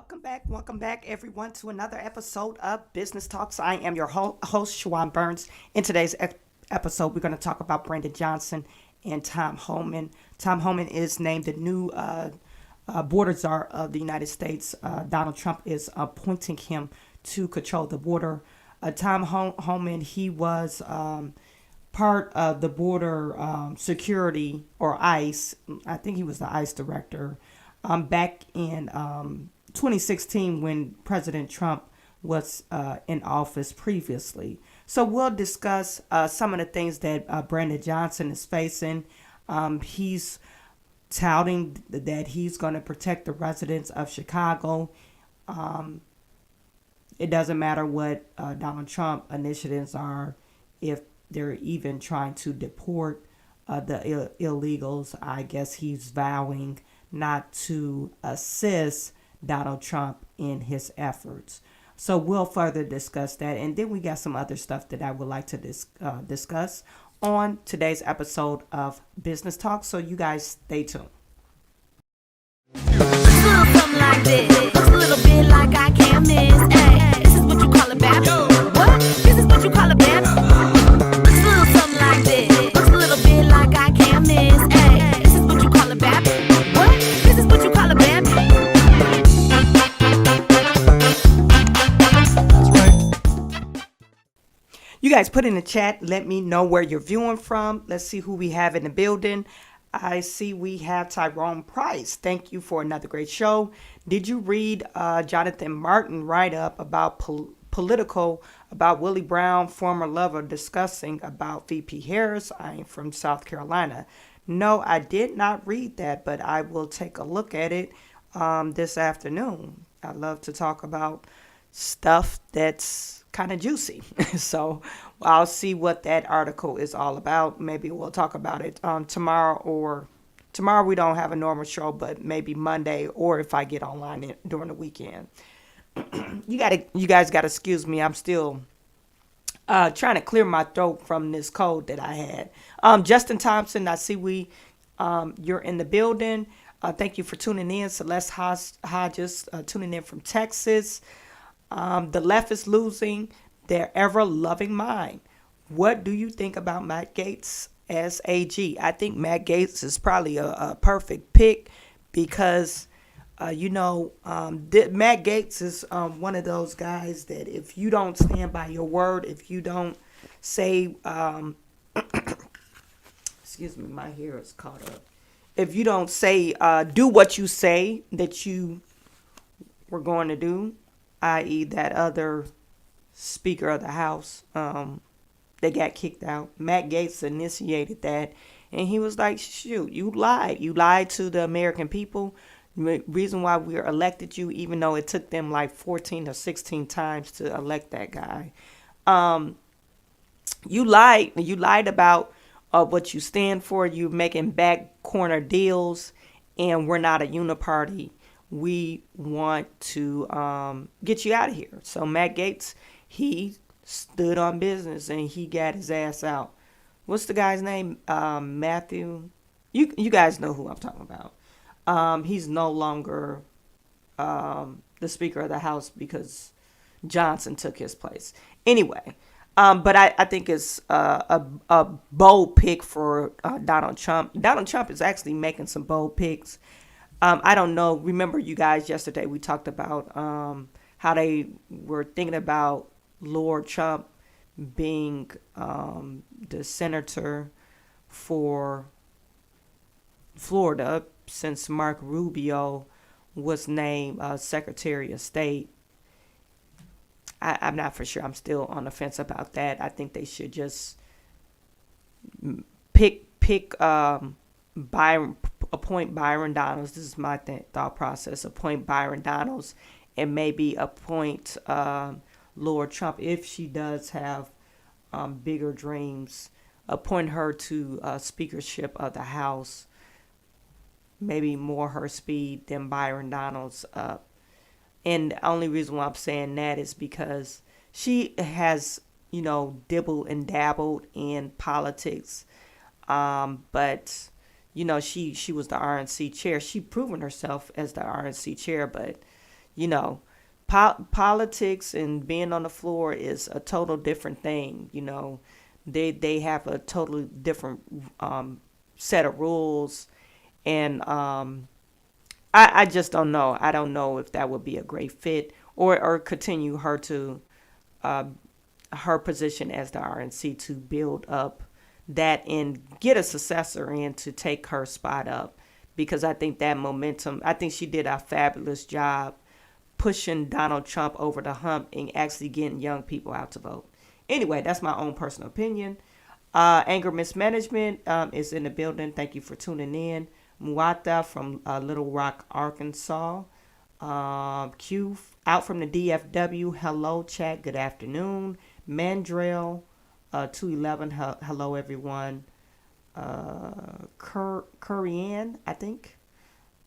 Welcome back, everyone, to another episode of Business Talks. I am your host, Chawanne Burns. In today's episode, we're going to talk about Brandon Johnson and Tom Homan. Tom Homan is named the new border czar of the United States. Donald Trump is appointing him to control the border. Tom Homan, he was part of the border security, or ICE. I think he was the ICE director back in 2016 when President Trump was in office previously. So we'll discuss some of the things that Brandon Johnson is facing. He's touting that he's going to protect the residents of Chicago. It doesn't matter what Donald Trump initiatives are, if they're even trying to deport the illegals. I guess he's vowing not to assist Donald Trump in his efforts. So we'll further discuss that. And then we got some other stuff that I would like to discuss on today's episode of Business Talk. So you guys stay tuned. Something like this. Looks a little bit like I can't miss. Hey, this is what you call a bad. What? This is what you call a bad. Looks a little something like this. Looks a little bit like I can't miss. Hey, this is what you call a bad. What? This is what you call a bad. You guys put in the chat. Let me know where you're viewing from. Let's see who we have in the building. I see we have Tyrone Price. Thank you for another great show. Did you read Jonathan Martin write-up about political, about Willie Brown, former lover, discussing about VP Harris? I am from South Carolina. No, I did not read that, but I will take a look at it this afternoon. I love to talk about stuff that's kind of juicy. So I'll see what that article is all about. Maybe we'll talk about it tomorrow, or tomorrow we don't have a normal show, but maybe Monday, or if I get online during the weekend. You guys got to excuse me. I'm still trying to clear my throat from this cold that I had. Justin Thompson, I see you're in the building. Thank you for tuning in. Celeste Hodges tuning in from Texas. The left is losing their ever-loving mind. What do you think about Matt Gaetz as AG? I think Matt Gaetz is probably a perfect pick because, Matt Gaetz is one of those guys that if you don't stand by your word, if you don't say, excuse me, my hair is caught up. If you don't say, do what you say that you were going to do, i.e. that other Speaker of the House, they got kicked out. Matt Gaetz initiated that, and he was like, shoot, you lied. You lied to the American people. The reason why we elected you, even though it took them like 14 or 16 times to elect that guy. You lied. You lied about what you stand for. You're making back corner deals, and we're not a uniparty. We want to get you out of here. So Matt Gaetz, he stood on business and he got his ass out. What's the guy's name? Matthew. You guys know who I'm talking about. He's no longer the Speaker of the House because Johnson took his place. Anyway, but I think it's a bold pick for Donald Trump. Donald Trump is actually making some bold picks. I don't know. Remember, you guys, yesterday we talked about how they were thinking about Lord Trump being the senator for Florida, since Mark Rubio was named Secretary of State. I'm not for sure. I'm still on the fence about that. I think they should just appoint Byron Donalds. This is my thought process. Appoint Byron Donalds and maybe appoint Lord Trump, if she does have bigger dreams. Appoint her to speakership of the House. Maybe more her speed than Byron Donalds up. And the only reason why I'm saying that is because she has, dibbled and dabbled in politics. But she was the RNC chair. She proven herself as the RNC chair, but you know, politics and being on the floor is a total different thing. They have a totally different set of rules, and I just don't know. I don't know if that would be a great fit, or continue her to uh, her position as the RNC to build up that and get a successor in to take her spot up, because I think that momentum, I think she did a fabulous job pushing Donald Trump over the hump and actually getting young people out to vote. Anyway, that's my own personal opinion. Anger Mismanagement is in the building. Thank you for tuning in. Muata from Little Rock, Arkansas. Q out from the DFW. Hello, chat. Good afternoon. Mandrell 211. Hello, everyone. Kurian, I think,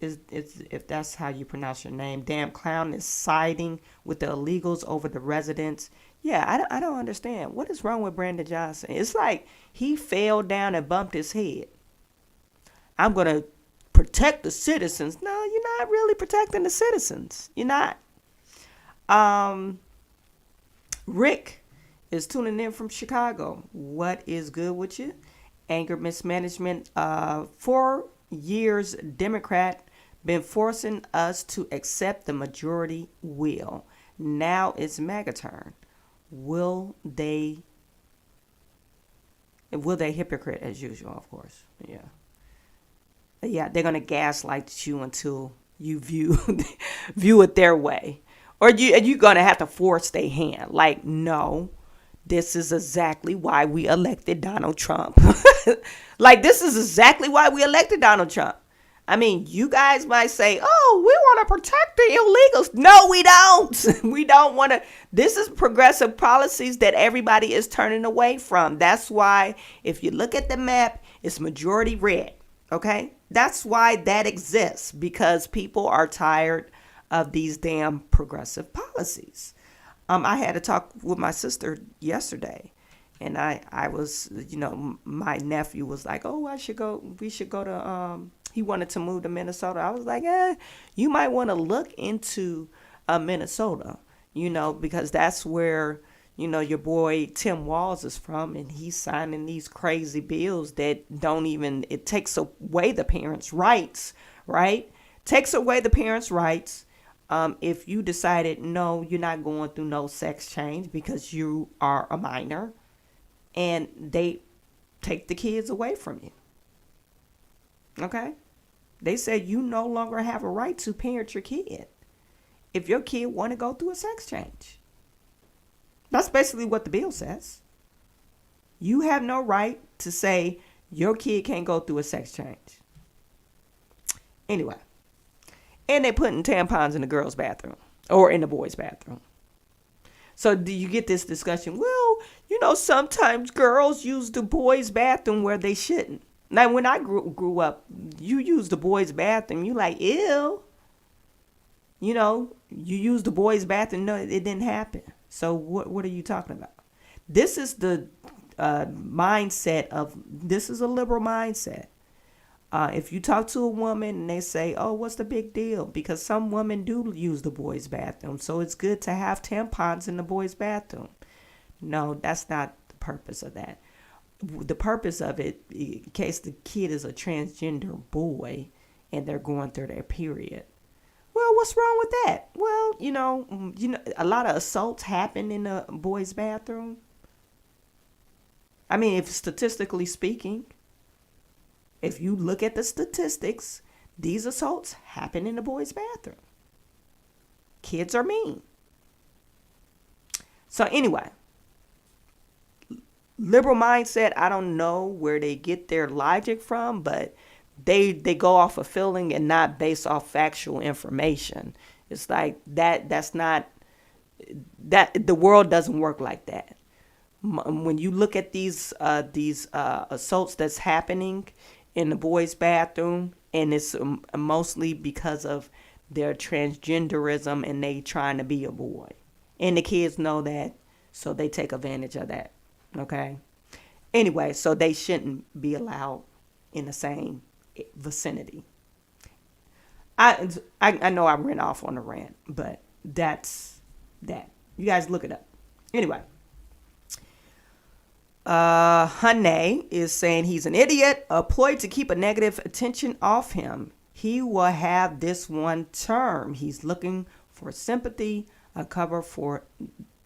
is if that's how you pronounce your name. Damn clown is siding with the illegals over the residents. Yeah, I don't understand. What is wrong with Brandon Johnson? It's like he fell down and bumped his head. I'm going to protect the citizens. No, you're not really protecting the citizens. You're not. Rick is tuning in from Chicago. What is good with you? Anger Mismanagement. 4 years Democrat been forcing us to accept the majority will. Now it's MAGA turn. Will they hypocrite as usual, of course. Yeah, they're gonna gaslight you until you view it their way, or you're gonna have to force their hand. Like, no, this is exactly why we elected Donald Trump. Like, this is exactly why we elected Donald Trump. I mean, you guys might say, oh, we want to protect the illegals. No, we don't. We don't want to. This is progressive policies that everybody is turning away from. That's why if you look at the map, it's majority red. Okay? That's why that exists, because people are tired of these damn progressive policies. I had a talk with my sister yesterday, and I was, my nephew was like, oh, we should go to, he wanted to move to Minnesota. I was like, you might want to look into Minnesota, because that's where, your boy Tim Walz is from, and he's signing these crazy bills that it takes away the parents' rights, right? Takes away the parents' rights. If you decided, no, you're not going through no sex change because you are a minor, and they take the kids away from you. Okay? They said you no longer have a right to parent your kid if your kid want to go through a sex change. That's basically what the bill says. You have no right to say your kid can't go through a sex change. Anyway. And they're putting tampons in the girls' bathroom or in the boys' bathroom. So do you get this discussion? Well, sometimes girls use the boys' bathroom where they shouldn't. Now, when I grew up, you use the boys' bathroom, you like, ew. You use the boys' bathroom. No, it didn't happen. So what are you talking about? This is the mindset this is a liberal mindset. If you talk to a woman and they say, oh, what's the big deal? Because some women do use the boys' bathroom. So it's good to have tampons in the boys' bathroom. No, that's not the purpose of that. The purpose of it, in case the kid is a transgender boy and they're going through their period. Well, what's wrong with that? Well, a lot of assaults happen in a boys' bathroom. I mean, if statistically speaking, if you look at the statistics, these assaults happen in the boys' bathroom. Kids are mean. So anyway, liberal mindset, I don't know where they get their logic from, but they go off of feeling and not based off factual information. It's like that's not, that the world doesn't work like that. When you look at these assaults that's happening in the boys' bathroom, and it's mostly because of their transgenderism and they trying to be a boy, and the kids know that, so they take advantage of that. Okay. Anyway, so they shouldn't be allowed in the same vicinity. I know I ran off on a rant, but that's that. You guys look it up. Anyway, Honey is saying he's an idiot, a ploy to keep a negative attention off him. He will have this one term. He's looking for sympathy, a cover for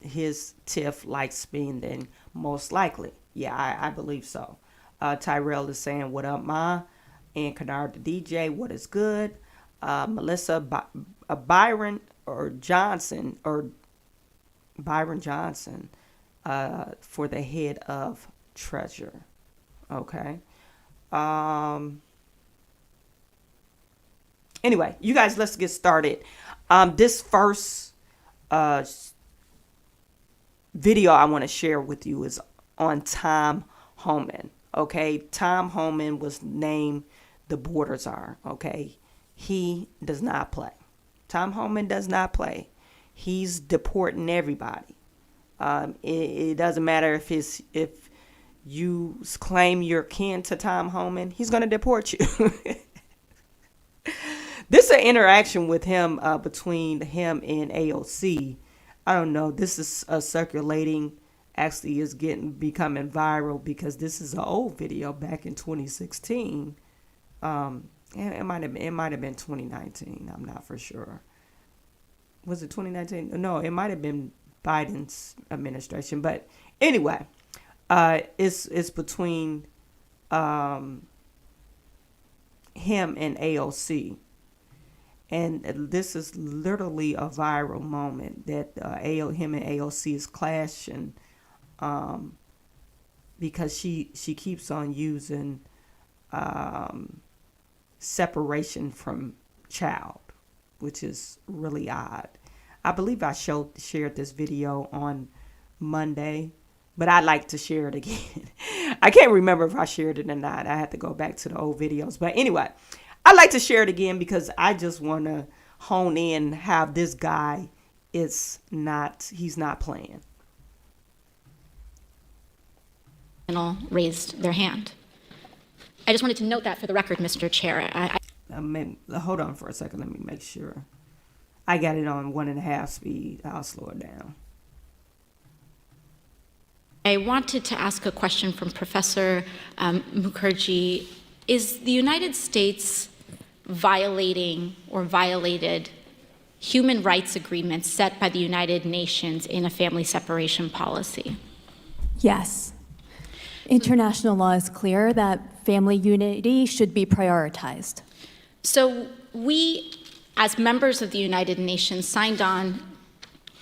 his tiff like spending, most likely. Yeah, I believe so. Tyrell is saying, what up, Ma? And Kennard the DJ, what is good? Melissa Byron Johnson for the head of treasure. Okay. Anyway, you guys, let's get started. This first video I want to share with you is on Tom Homan. Okay, Tom Homan was named the border czar. Okay, he does not play. Tom Homan does not play. He's deporting everybody. It doesn't matter if you claim you're kin to Tom Homan, he's going to deport you. This is an interaction with him between him and AOC. I don't know. This is circulating. Actually, is becoming viral because this is an old video back in 2016. And it might have been 2019. I'm not for sure. Was it 2019? No, it might have been Biden's administration. But anyway, it's between him and AOC. And this is literally a viral moment that him and AOC is clashing because she keeps on using separation from child, which is really odd. I believe I shared this video on Monday, but I'd like to share it again. I can't remember if I shared it or not. I had to go back to the old videos. But anyway, I'd like to share it again because I just want to hone in how this guy he's not playing. Raised their hand. I just wanted to note that for the record, Mr. Chair. Hold on for a second. Let me make sure. I got it on 1.5 speed. I'll slow it down. I wanted to ask a question from Professor Mukherjee. Is the United States violating or violated human rights agreements set by the United Nations in a family separation policy? Yes. International law is clear that family unity should be prioritized. So we, as members of the United Nations, signed on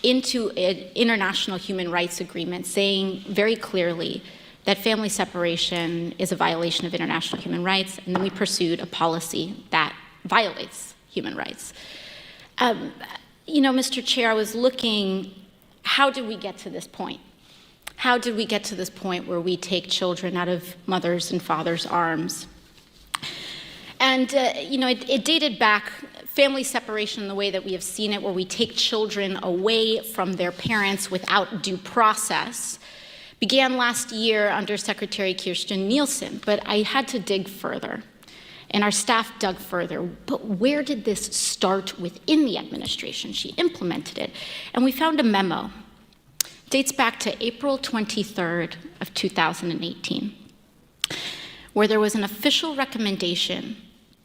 into an international human rights agreement saying very clearly that family separation is a violation of international human rights, and then we pursued a policy that violates human rights. Mr. Chair, I was looking, how did we get to this point? How did we get to this point where we take children out of mothers' and fathers' arms? And, it dated back, family separation in the way that we have seen it, where we take children away from their parents without due process, began last year under Secretary Kirstjen Nielsen, but I had to dig further, and our staff dug further. But where did this start within the administration? She implemented it, and we found a memo. Dates back to April 23rd of 2018, where there was an official recommendation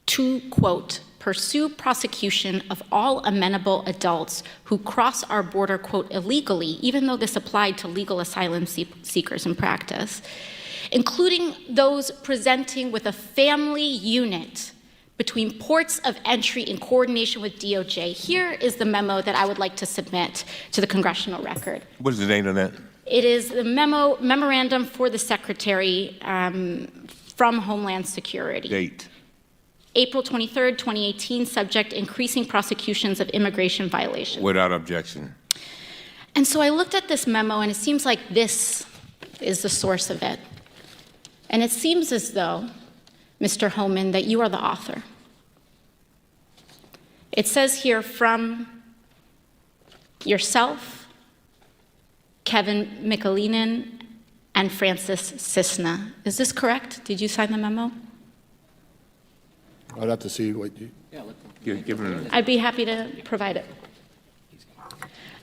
to, quote, pursue prosecution of all amenable adults who cross our border, quote, illegally, even though this applied to legal asylum seekers in practice, including those presenting with a family unit between ports of entry in coordination with DOJ. Here is the memo that I would like to submit to the congressional record. What is the date of that? It is the memorandum for the Secretary from Homeland Security. Date. April 23rd, 2018, subject increasing prosecutions of immigration violations. Without objection. And so I looked at this memo, and it seems like this is the source of it. And it seems as though, Mr. Homan, that you are the author. It says here from yourself, Kevin Mikulinen, and Francis Cisna. Is this correct? Did you sign the memo? I'd have to see what you... Give him. I'd be happy to provide it.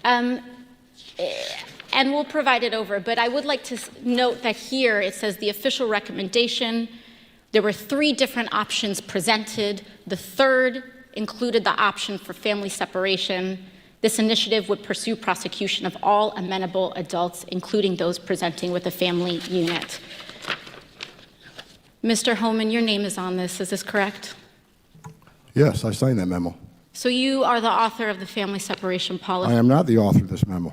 And we'll provide it over, but I would like to note that here it says the official recommendation. There were 3 different options presented. The third included the option for family separation. This initiative would pursue prosecution of all amenable adults, including those presenting with a family unit. Mr. Homan, your name is on this, is this correct? Yes, I signed that memo. So you are the author of the family separation policy? I am not the author of this memo.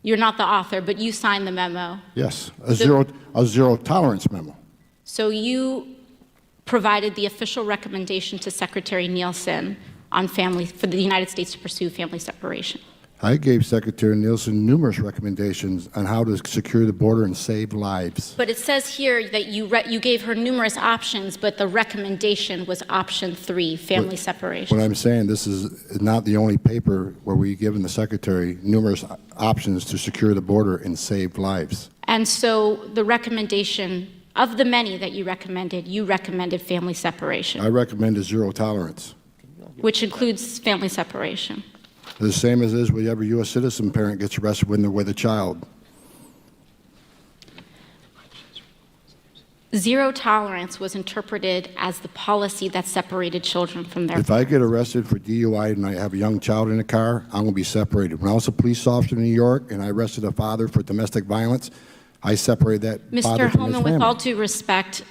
You're not the author, but you signed the memo. Yes, a zero tolerance memo. So you provided the official recommendation to Secretary Nielsen on family, for the United States to pursue family separation. I gave Secretary Nielsen numerous recommendations on how to secure the border and save lives. But it says here that you gave her numerous options, but the recommendation was option 3, family separation. What I'm saying, this is not the only paper where we've given the Secretary numerous options to secure the border and save lives. And so the recommendation, of the many that you recommended family separation. I recommended zero tolerance. Which includes family separation. The same as is with every U.S. citizen parent gets arrested when they're with a child. Zero tolerance was interpreted as the policy that separated children from their If I get arrested for DUI and I have a young child in the car, I'm going to be separated. When I was a police officer in New York and I arrested a father for domestic violence, I separated that father Mr. from his Homan, family. with all due respect,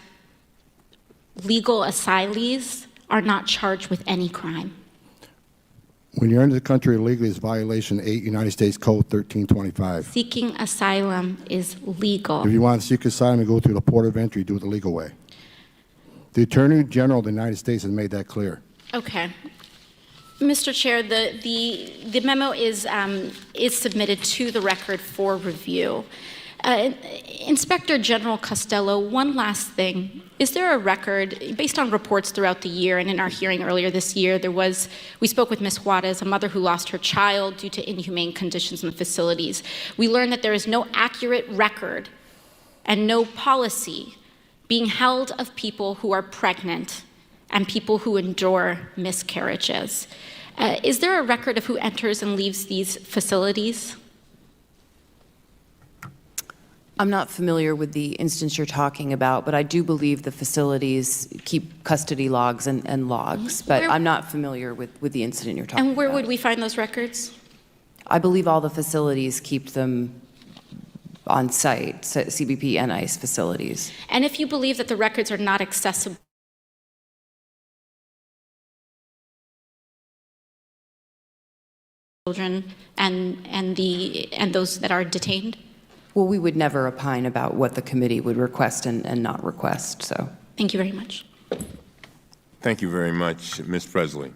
legal asylees are not charged with any crime. When you're into the country illegally, it's violation 8 United States Code 1325. Seeking asylum is legal. If you want to seek asylum and go through the port of entry, do it the legal way. The Attorney General of the United States has made that clear. Okay. Mr. Chair, the memo is submitted to the record for review. Inspector General Costello, one last thing. Is there a record, based on reports throughout the year, and in our hearing earlier this year, we spoke with Ms. Juarez, a mother who lost her child due to inhumane conditions in the facilities. We learned that there is no accurate record and no policy being held of people who are pregnant and people who endure miscarriages. Is there a record of who enters and leaves these facilities? I'm not familiar with the instance you're talking about, but I do believe the facilities keep custody logs and logs, but I'm not familiar with the incident you're talking about. And where would we find those records? I believe all the facilities keep them on site, CBP and ICE facilities. And if you believe that the records are not accessible, children and those that are detained? Well, we would never opine about what the committee would request and not request, so. Thank you very much. Thank you very much, Ms. Presley.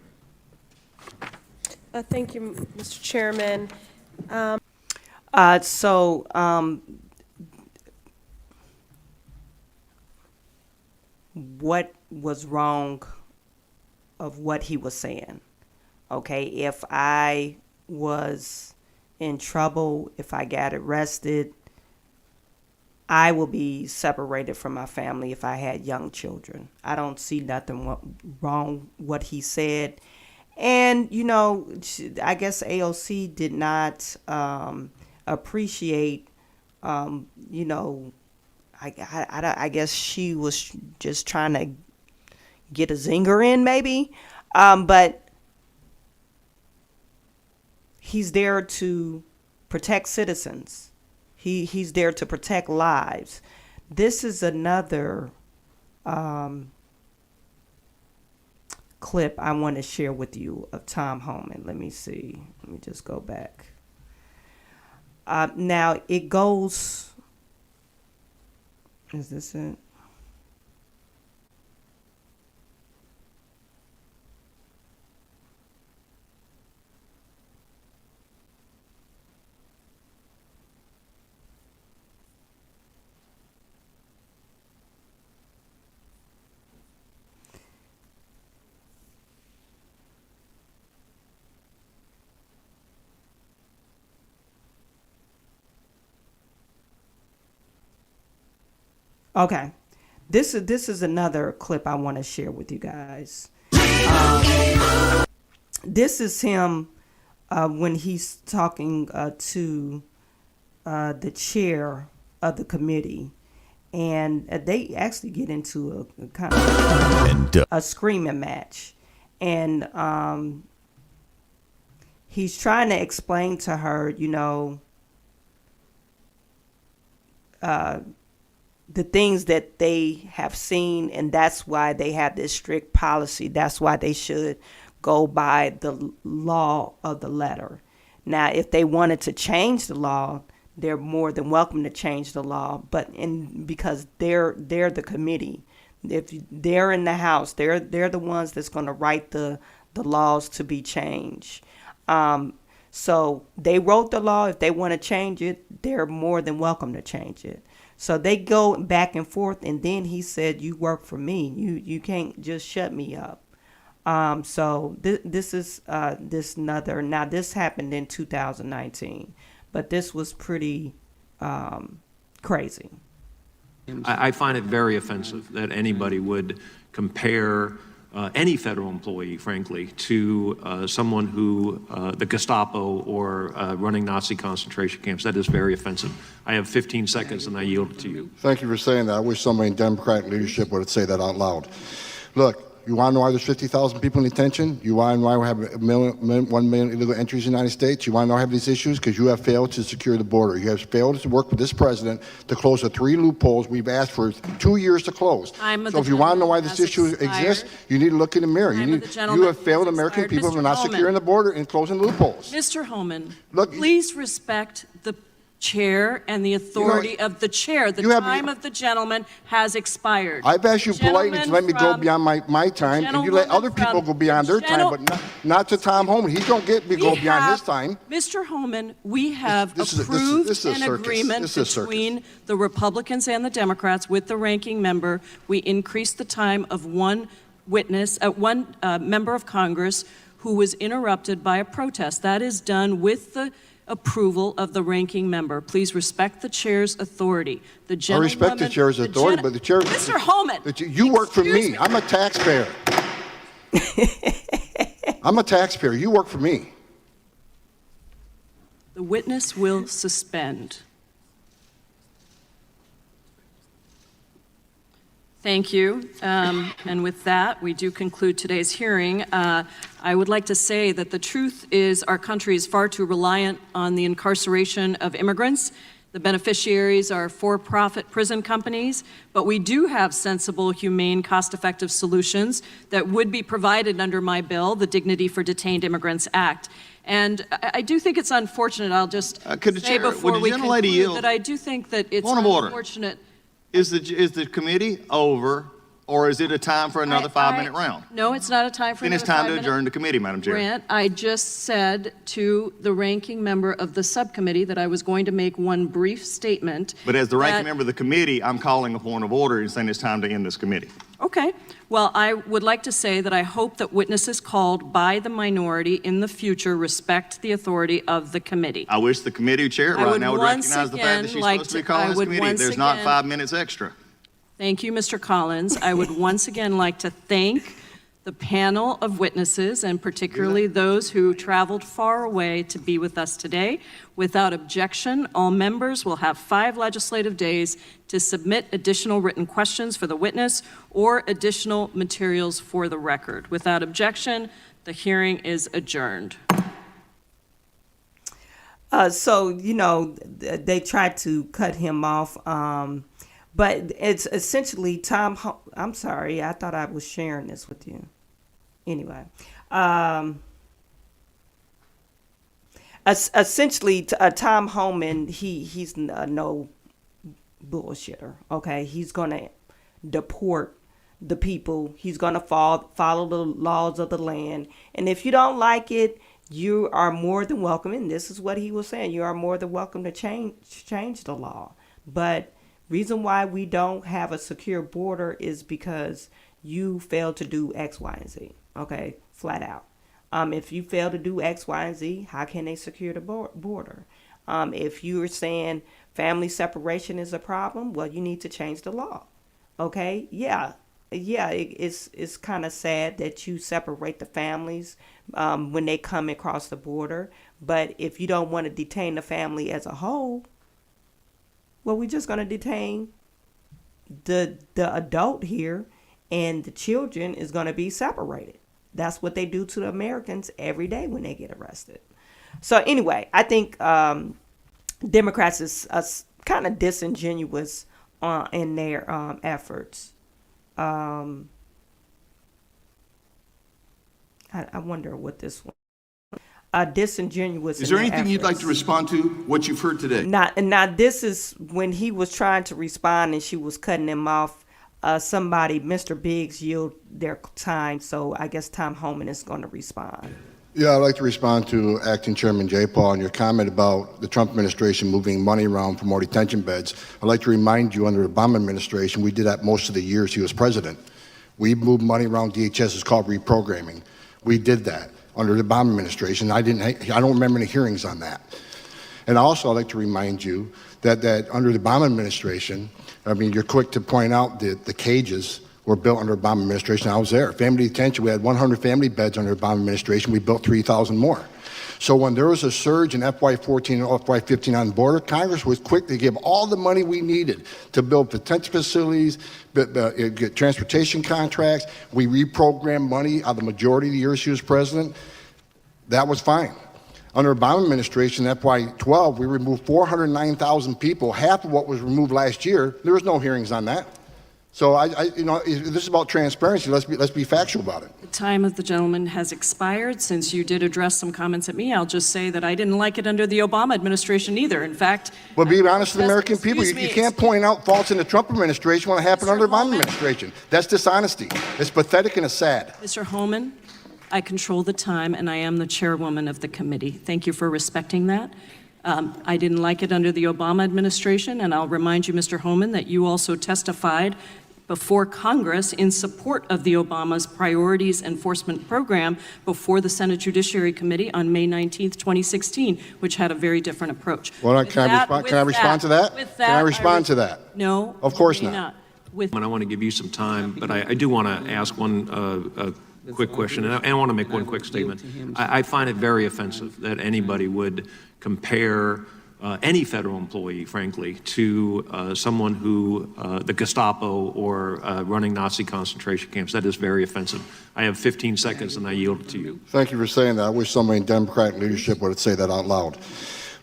Thank you, Mr. Chairman. What was wrong of what he was saying? Okay, if I was in trouble, if I got arrested, I will be separated from my family if I had young children. I don't see nothing wrong what he said. And, you know, I guess AOC did not appreciate, you know, I guess she was just trying to get a zinger in maybe. But he's there to protect citizens. He's there to protect lives. This is another clip I want to share with you of Tom Homan. Let me see. Let me just go back. Now it goes. Is this it? Okay, this is another clip I want to share with you guys. this is him when he's talking to the chair of the committee, and they actually get into a kind of a screaming match, and he's trying to explain to her, the things that they have seen, and that's why they have this strict policy. That's why they should go by the law of the letter. Now, if they wanted to change the law, they're more than welcome to change the law. But because they're the committee, if they're in the House, they're the ones that's going to write the laws to be changed. So they wrote the law. If they want to change it, they're more than welcome to change it. So they go back and forth, and then he said, "You work for me. You can't just shut me up." So this is this another. Now this happened in 2019, but this was pretty crazy. I find it very offensive that anybody would compare any federal employee, frankly, to someone who, the Gestapo or running Nazi concentration camps. That is very offensive. I have 15 seconds and I yield it to you. Thank you for saying that. I wish somebody in Democratic leadership would say that out loud. Look, you want to know why there's 50,000 people in detention? You want to know why we have 1 million illegal entries in the United States? You want to know why we have these issues? Because you have failed to secure the border. You have failed to work with this president to close the 3 loopholes we've asked for 2 years to close. So if you want to know why this issue exists, you need to look in the mirror. You have failed American people for not securing the border and closing loopholes. Mr. Homan, Look, please respect the chair and the authority of the chair. The time of the gentleman has expired. I've asked you politely to let me go beyond my time, and you let other people go beyond their time, but not to Tom Homan. He don't get me go beyond his time. Mr. Homan, we have approved an agreement between the Republicans and the Democrats with the ranking member. We increased the time of one member of Congress who was interrupted by a protest. That is done with the approval of the ranking member. Please respect the chair's authority. I respect the chair's authority, but the chair... Mr. Homan! You work for me. I'm a taxpayer. I'm a taxpayer. You work for me. The witness will suspend. Thank you. And with that, we do conclude today's hearing. I would like to say that the truth is our country is far too reliant on the incarceration of immigrants. The beneficiaries are for-profit prison companies, but we do have sensible, humane, cost-effective solutions that would be provided under my bill, the Dignity for Detained Immigrants Act. And I do think it's unfortunate, I'll just say before we conclude, that I do think that it's unfortunate. Is the committee over, or is it a time for another 5-minute round? No, it's not a time for then another 5 minutes. Then it's time to adjourn the committee, Madam Chair. Grant, I just said to the ranking member of the subcommittee that I was going to make one brief statement. But as the ranking member of the committee, I'm calling a point of order and saying it's time to end this committee. Okay. Well, I would like to say that I hope that witnesses called by the minority in the future respect the authority of the committee. I wish the committee chair right now would recognize the fact that she's supposed to be calling this committee. There's not 5 minutes extra. Thank you, Mr. Collins. I would once again like to thank the panel of witnesses, and particularly those who traveled far away to be with us today. Without objection, all members will have 5 legislative days to submit additional written questions for the witness or additional materials for the record. Without objection, the hearing is adjourned. So, they tried to cut him off, but it's essentially I'm sorry, I thought I was sharing this with you. Anyway, essentially, Tom Homan, he's no bullshitter. Okay, he's gonna deport the people. He's gonna follow the laws of the land, and if you don't like it, you are more than welcome. And this is what he was saying: you are more than welcome to change the law. But reason why we don't have a secure border is because you failed to do X, Y, and Z. Okay, flat out. If you fail to do X, Y, and Z, how can they secure the border? If you're saying family separation is a problem, well, you need to change the law. Okay, yeah, yeah, it's kind of sad that you separate the families when they come across the border. But if you don't want to detain the family as a whole, well, we're just going to detain the adult here, and the children is going to be separated. That's what they do to the Americans every day when they get arrested. So anyway, I think Democrats is kind of disingenuous in their efforts. I wonder what this one. Disingenuous. Is there anything you'd like to respond to what you've heard today? Now this is when he was trying to respond and she was cutting him off. Mr. Biggs, yield their time, so I guess Tom Homan is going to respond. Yeah, I'd like to respond to Acting Chairman J. Paul on your comment about the Trump administration moving money around for more detention beds. I'd like to remind you, under the Obama administration, we did that most of the years he was president. We moved money around. DHS is called reprogramming. We did that under the Obama administration. I don't remember any hearings on that. And also, I'd like to remind you that under the Obama administration, I mean, you're quick to point out that the cages were built under Obama administration. I was there. Family detention, we had 100 family beds under Obama administration. We built 3,000 more. So when there was a surge in FY14 and FY15 on the border, Congress was quick to give all the money we needed to build detention facilities, get transportation contracts. We reprogrammed money out of the majority of the years she was president. That was fine. Under Obama administration, FY12, we removed 409,000 people, half of what was removed last year. There was no hearings on that. So this is about transparency. Let's be factual about it. The time of the gentleman has expired. Since you did address some comments at me, I'll just say that I didn't like it under the Obama administration either. In fact, well, be honest with the American people. You can't point out faults in the Trump administration when it happened under the Obama administration. That's dishonesty. It's pathetic and it's sad. Mr. Homan, I control the time, and I am the chairwoman of the committee. Thank you for respecting that. I didn't like it under the Obama administration, and I'll remind you, Mr. Homan, that you also testified before Congress in support of the Obama's Priorities Enforcement Program before the Senate Judiciary Committee on May 19th, 2016, which had a very different approach. Well, can I respond to that? Can I respond to that? No. Of course not. And I want to give you some time, but I do want to ask one quick question, and I want to make one quick statement. I find it very offensive that anybody would compare any federal employee, frankly, to someone who, the Gestapo or running Nazi concentration camps. That is very offensive. I have 15 seconds and I yield it to you. Thank you for saying that. I wish somebody in Democratic leadership would say that out loud.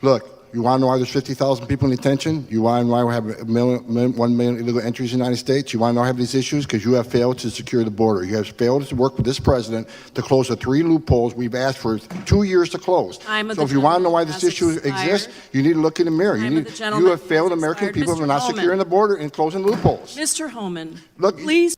Look, you want to know why there's 50,000 people in detention? You want to know why we have 1 million illegal entries in the United States? You want to know why we have these issues? Because you have failed to secure the border. You have failed to work with this president to close the 3 loopholes we've asked for 2 years to close. So if you want to know why this issue exists, you need to look in the mirror. You have failed American people for not securing the border and closing loopholes. Mr. Homan, please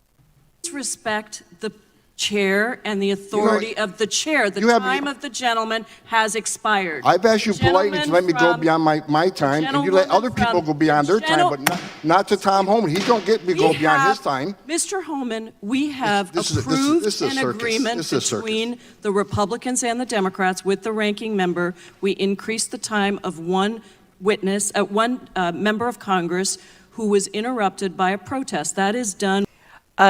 respect the chair and the authority of the chair. The time of the gentleman has expired. I've asked you politely to let me go beyond my time, and you let other people go beyond their time, but not to Tom Homan. He don't get me go beyond his time. Mr. Homan, we have approved an agreement between the Republicans and the Democrats with the ranking member. We increased the time of one witness, one member of Congress who was interrupted by a protest. That is done.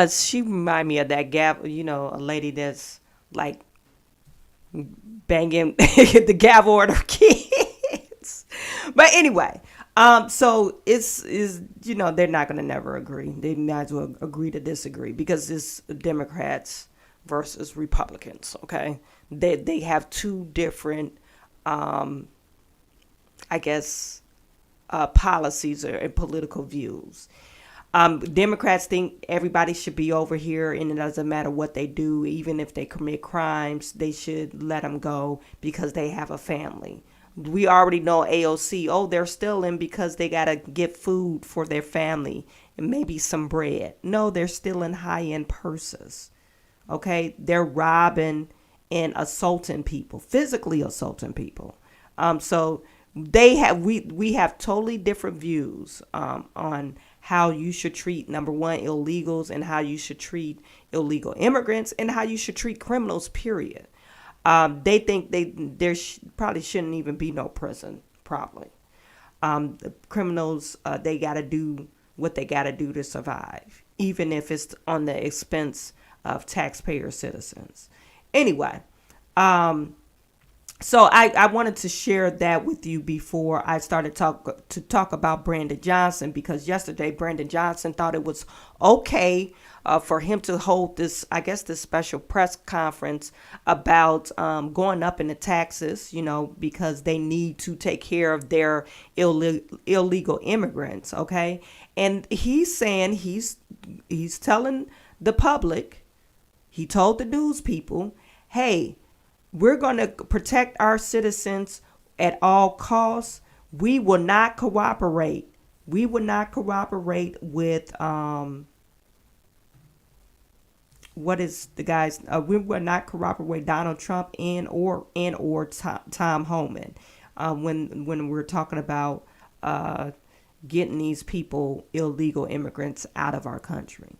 She remind me of that gavel, a lady that's like banging the gavel at her kids. But anyway, so it's they're not going to never agree. They might as well agree to disagree because it's Democrats versus Republicans. Okay, they have two different, policies and political views. Democrats think everybody should be over here, and it doesn't matter what they do. Even if they commit crimes, they should let them go because they have a family. We already know AOC, they're stealing because they got to get food for their family and maybe some bread. No, they're stealing high-end purses. Okay? They're robbing and assaulting people, physically assaulting people. So we have totally different views on how you should treat, number one, illegals, and how you should treat illegal immigrants, and how you should treat criminals, period. They think there probably shouldn't even be no prison, probably. The criminals, they got to do what they got to do to survive, even if it's on the expense of taxpayer citizens. Anyway, so I wanted to share that with you before I started to talk about Brandon Johnson, because yesterday Brandon Johnson thought it was okay for him to hold this, I guess, this special press conference about going up in the taxes, because they need to take care of their illegal immigrants. Okay. And he's saying he's telling the public, he told the news people, hey, we're going to protect our citizens at all costs. We will not cooperate. We will not cooperate with what is the guy's? We will not cooperate with Donald Trump and or Tom Homan when we're talking about getting these people, illegal immigrants, out of our country.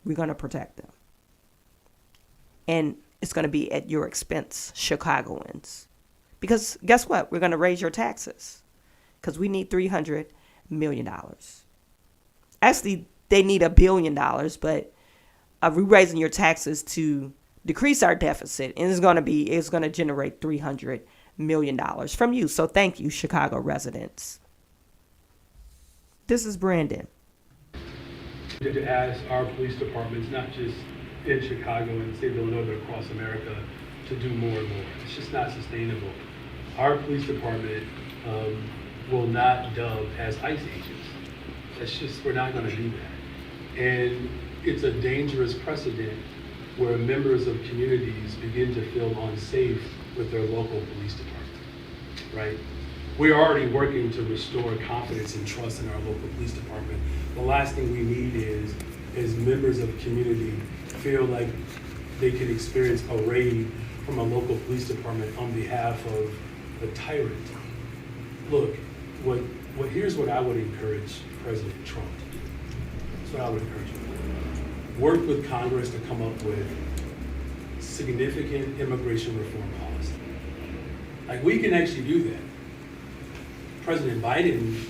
We're going to protect them, and it's going to be at your expense, Chicagoans. Because guess what? We're going to raise your taxes because we need $300 million. Actually, they need $1 billion, but we're raising your taxes to decrease our deficit, and it's going to generate $300 million from you. So thank you, Chicago residents. This is Brandon. To ask our police departments, not just in Chicago and the state of Illinois, but across America, to do more and more. It's just not sustainable. Our police department will not dub as ICE agents. We're not going to do that. And it's a dangerous precedent where members of communities begin to feel unsafe with their local police department, right? We're already working to restore confidence and trust in our local police department. The last thing we need is members of community feel like they can experience a raid from a local police department on behalf of a tyrant. Look, here's what I would encourage President Trump to do. That's what I would encourage him to do. Work with Congress to come up with significant immigration reform policy. Like, we can actually do that. President Biden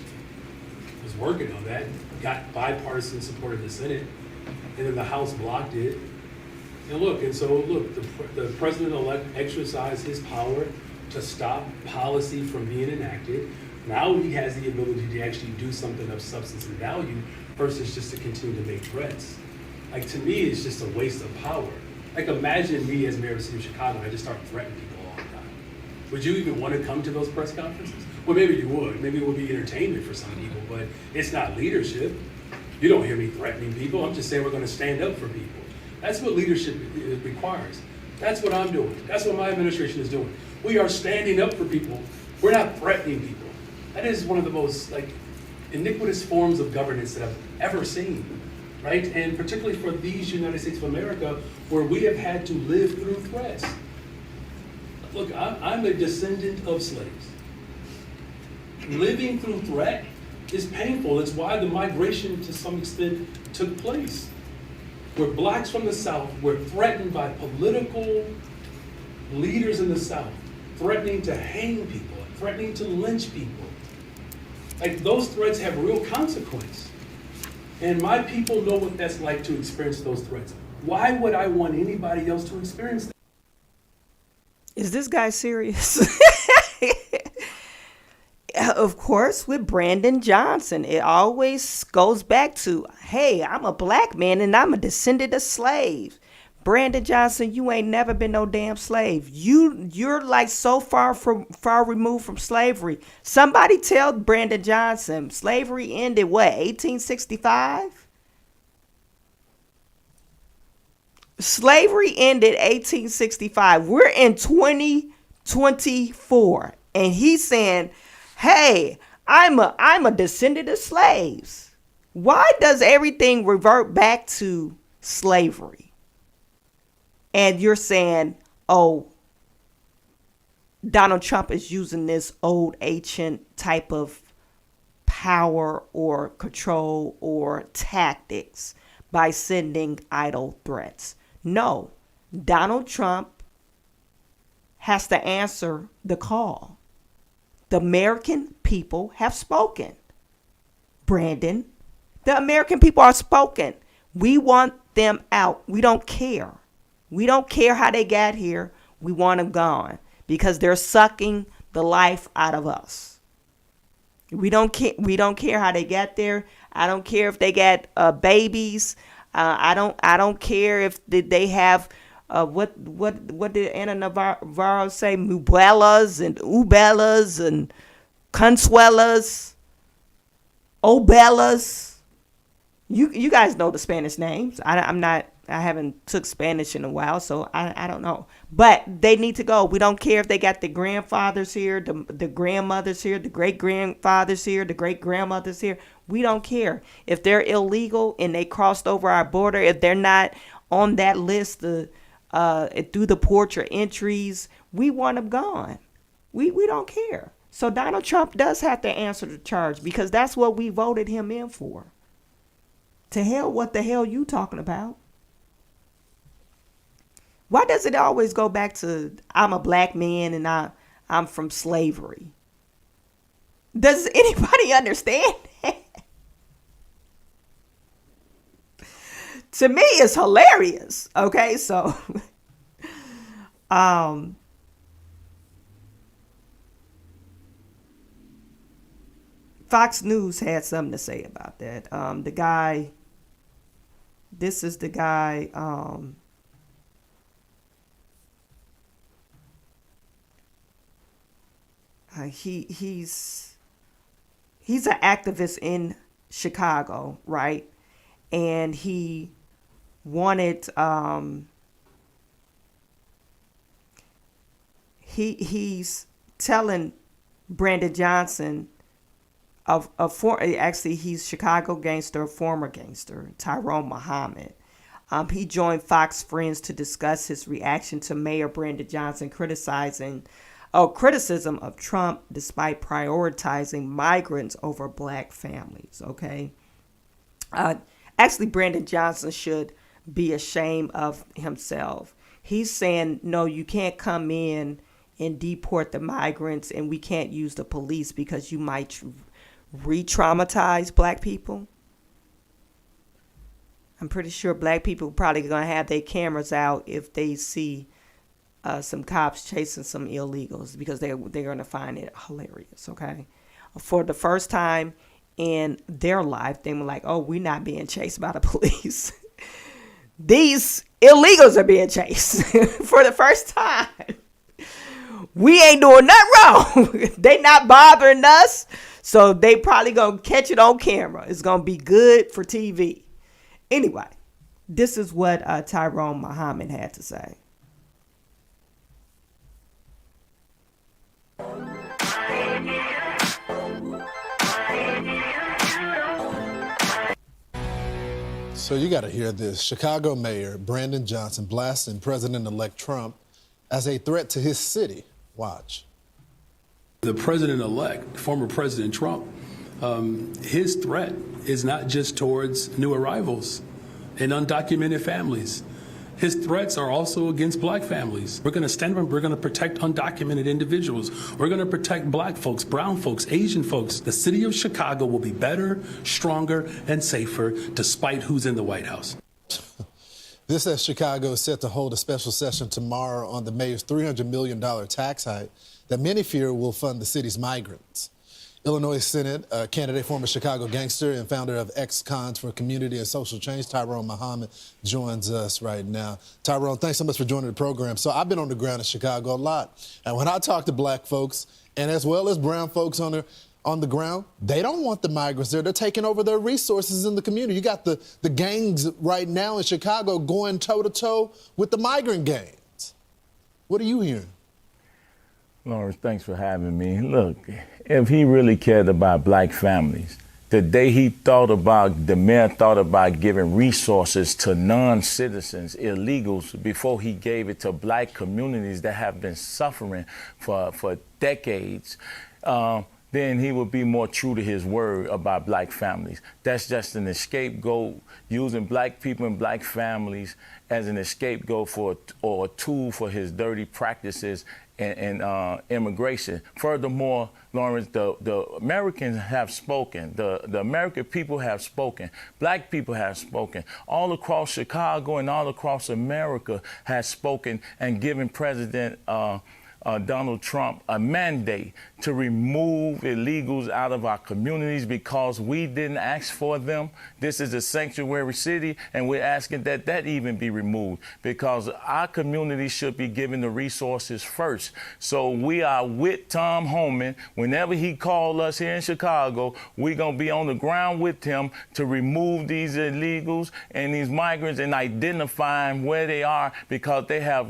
was working on that, got bipartisan support in the Senate, and then the House blocked it. And the president-elect exercised his power to stop policy from being enacted. Now he has the ability to actually do something of substance and value versus just to continue to make threats. Like, to me, it's just a waste of power. Like, imagine me as mayor of the city of Chicago and I just start threatening people all the time. Would you even want to come to those press conferences? Well, maybe you would. Maybe it would be entertainment for some people, but it's not leadership. You don't hear me threatening people. I'm just saying we're going to stand up for people. That's what leadership requires. That's what I'm doing. That's what my administration is doing. We are standing up for people. We're not threatening people. That is one of the most iniquitous forms of governance that I've ever seen, right? And particularly for these United States of America, where we have had to live through threats. Look, I'm a descendant of slaves. Living through threat is painful. It's why the migration to some extent took place. Where blacks from the South were threatened by political leaders in the South, threatening to hang people, threatening to lynch people. Like, those threats have real consequence. And my people know what that's like to experience those threats. Why would I want anybody else to experience that? Is this guy serious? Of course, with Brandon Johnson, it always goes back to, hey, I'm a black man and I'm a descendant of slaves. Brandon Johnson, you ain't never been no damn slave. You're like so far removed from slavery. Somebody tell Brandon Johnson, slavery ended what, 1865? Slavery ended 1865. We're in 2024, and he's saying, hey, I'm a descendant of slaves. Why does everything revert back to slavery? And you're saying, oh, Donald Trump is using this old ancient type of power or control or tactics by sending idle threats. No, Donald Trump has to answer the call. The American people have spoken. Brandon The American people are spoken. We want them out. We don't care. We don't care how they got here. We want them gone because they're sucking the life out of us. We don't care. We don't care how they got there. I don't care if they got babies. I don't care if they have what did Anna Navarro say? Mubelas and ubellas and consuelas, obellas. You guys know the Spanish names. I haven't took Spanish in a while, so I don't know. But they need to go. We don't care if they got the grandfathers here, the grandmothers here, the great-grandfathers here, the great-grandmothers here. We don't care. If they're illegal and they crossed over our border, if they're not on that list through the port or entries, we want them gone. We don't care. So Donald Trump does have to answer the charge because that's what we voted him in for. To hell, what the hell you talking about? Why does it always go back to I'm a black man and I'm from slavery? Does anybody understand that? To me, it's hilarious. Okay, so Fox News had something to say about that. The guy, this is the guy, he's an activist in Chicago, right? And he wanted he's telling Brandon Johnson actually he's Chicago gangster, former gangster, Tyrone Muhammad. He joined Fox Friends to discuss his reaction to Mayor Brandon Johnson criticism of Trump despite prioritizing migrants over black families. Okay. Actually, Brandon Johnson should be ashamed of himself. He's saying, no, you can't come in and deport the migrants and we can't use the police because you might re-traumatize black people. I'm pretty sure black people probably going to have their cameras out if they see some cops chasing some illegals because they're going to find it hilarious, okay? For the first time in their life, they were like, oh, we're not being chased by the police. These illegals are being chased for the first time. We ain't doing nothing wrong. They not bothering us. So they probably going to catch it on camera. It's going to be good for TV. Anyway, this is what Tyrone Muhammad had to say. So you got to hear this. Chicago Mayor Brandon Johnson blasting President-elect Trump as a threat to his city. Watch. The president-elect, former President Trump, his threat is not just towards new arrivals and undocumented families. His threats are also against black families. We're going to stand up, we're going to protect undocumented individuals. We're going to protect black folks, brown folks, Asian folks. The city of Chicago will be better, stronger, and safer despite who's in the White House. This as Chicago is set to hold a special session tomorrow on the mayor's $300 million tax hike that many fear will fund the city's migrants. Illinois Senate candidate, former Chicago gangster and founder of Ex-Cons for Community and Social Change, Tyrone Muhammad, joins us right now. Tyrone, thanks so much for joining the program. So I've been on the ground in Chicago a lot. And when I talk to black folks, and as well as brown folks on the ground, they don't want the migrants there. They're taking over their resources in the community. You got the gangs right now in Chicago going toe-to-toe with the migrant gangs. What are you hearing? Lawrence, thanks for having me. Look, if he really cared about black families, the day the mayor thought about giving resources to non-citizens, illegals, before he gave it to black communities that have been suffering for decades, then he would be more true to his word about black families. That's just an scapegoat, using black people and black families as an scapegoat or a tool for his dirty practices immigration. Furthermore, Lawrence, the Americans have spoken. The American people have spoken. Black people have spoken. All across Chicago and all across America has spoken and given President Donald Trump a mandate to remove illegals out of our communities because we didn't ask for them. This is a sanctuary city, and we're asking that that even be removed because our community should be given the resources first. So we are with Tom Homan. Whenever he calls us here in Chicago, we're going to be on the ground with him to remove these illegals and these migrants and identifying where they are because they have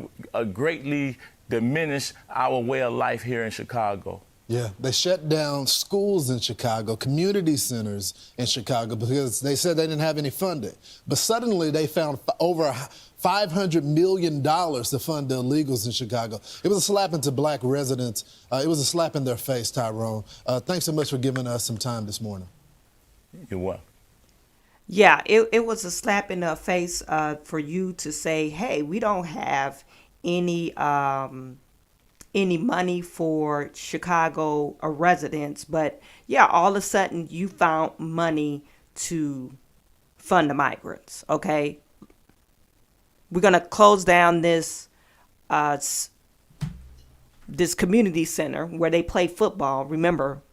greatly diminish our way of life here in Chicago. Yeah, they shut down schools in Chicago, community centers in Chicago because they said they didn't have any funding. But suddenly they found over $500 million to fund the illegals in Chicago. It was a slap into black residents. It was a slap in their face, Tyrone. Thanks so much for giving us some time this morning. You're welcome. Yeah, it was a slap in the face for you to say, hey, we don't have any money for Chicago residents, but yeah, all of a sudden you found money to fund the migrants. Okay, we're gonna close down this this community center where they play football. Remember,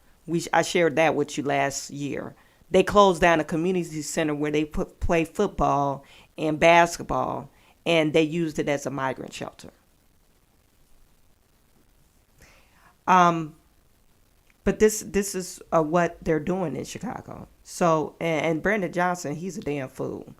I shared that with you last year. They closed down a community center where they play football and basketball, and they used it as a migrant shelter. But this is what they're doing in Chicago. So, and Brandon Johnson, he's a damn fool.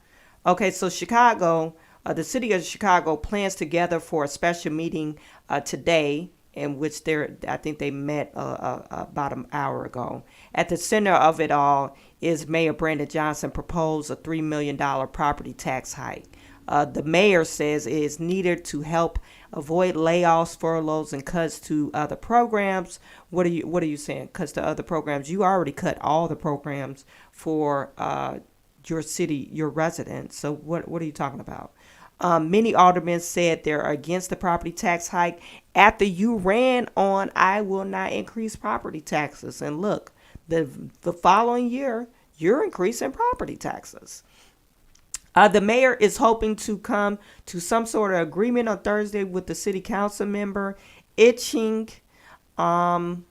Okay, so Chicago, the city of Chicago plans to gather for a special meeting today, in which I think they met about an hour ago. At the center of it all is Mayor Brandon Johnson proposed a $3 million property tax hike. The mayor says it is needed to help avoid layoffs, furloughs, and cuts to other programs. What are you saying? Cuts to other programs? You already cut all the programs for your city, your residents. So what are you talking about? Many aldermen said they're against the property tax hike after you ran on I will not increase property taxes. And look, the following year, you're increasing property taxes. The mayor is hoping to come to some sort of agreement on Thursday with the city council member, inching toward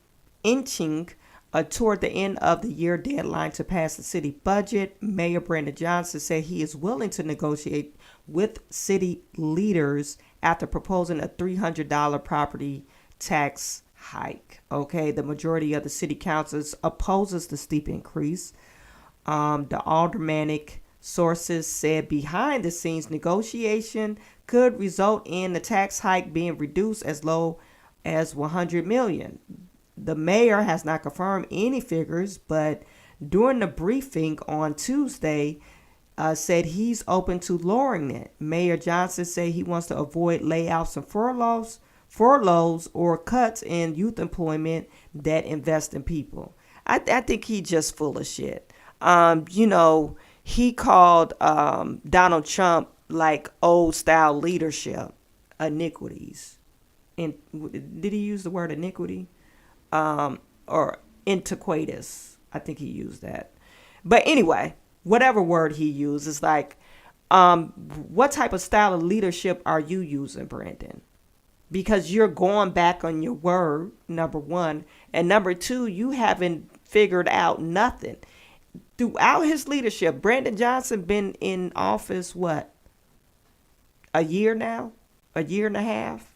the end of the year deadline to pass the city budget. Mayor Brandon Johnson said he is willing to negotiate with city leaders after proposing a $300 property tax hike. Okay, the majority of the city councils opposes the steep increase. The aldermanic sources said behind the scenes negotiation could result in the tax hike being reduced as low as $100 million. The mayor has not confirmed any figures, but during the briefing on Tuesday, said he's open to lowering it. Mayor Johnson said he wants to avoid layoffs and furloughs or cuts in youth employment that invest in people. I think he's just full of shit. He called Donald Trump like old style leadership iniquities. And did he use the word iniquity? Or antiquatus? I think he used that. But anyway, whatever word he used is like, what type of style of leadership are you using, Brandon? Because you're going back on your word, number one. And number two, you haven't figured out nothing. Throughout his leadership, Brandon Johnson been in office, what, a year now? A year and a half?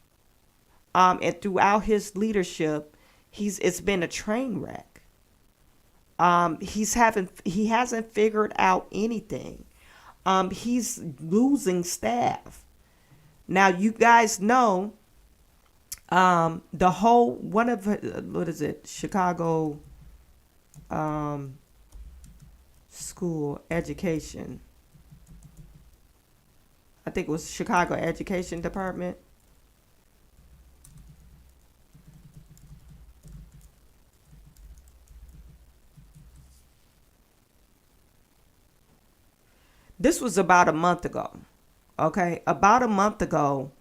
And throughout his leadership, it's been a train wreck. He hasn't figured out anything. He's losing staff. Now, you guys know the whole, Chicago school education. I think it was Chicago Education Department. This was about a month ago. Okay, about a month ago,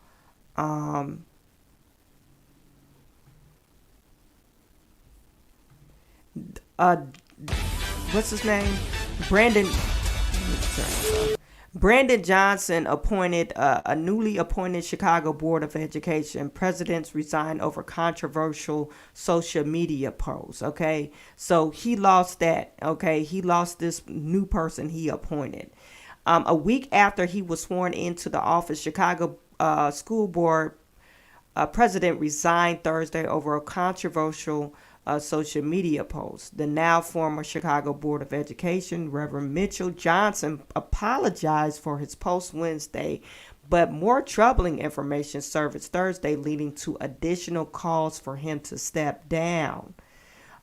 what's his name? Brandon Johnson appointed a newly appointed Chicago Board of Education. Presidents resigned over controversial social media posts. Okay, so he lost that. Okay, he lost this new person he appointed. A week after he was sworn into the office, Chicago School Board president resigned Thursday over a controversial social media post. The now former Chicago Board of Education, Reverend Mitchell Johnson, apologized for his post Wednesday, but more troubling information surfaced Thursday, leading to additional calls for him to step down.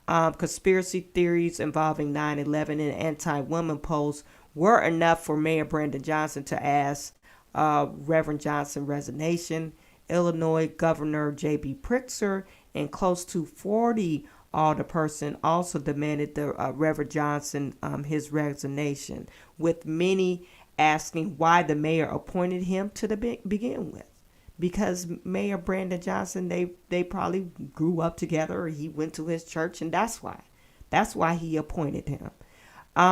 Conspiracy theories involving 9/11 and anti-women posts were enough for Mayor Brandon Johnson to ask Reverend Johnson resignation. Illinois Governor J.B. Pritzker and close to 40 alderpersons also demanded the Reverend Johnson his resignation, with many asking why the mayor appointed him to begin with. Because Mayor Brandon Johnson, they probably grew up together, or he went to his church, and that's why he appointed him.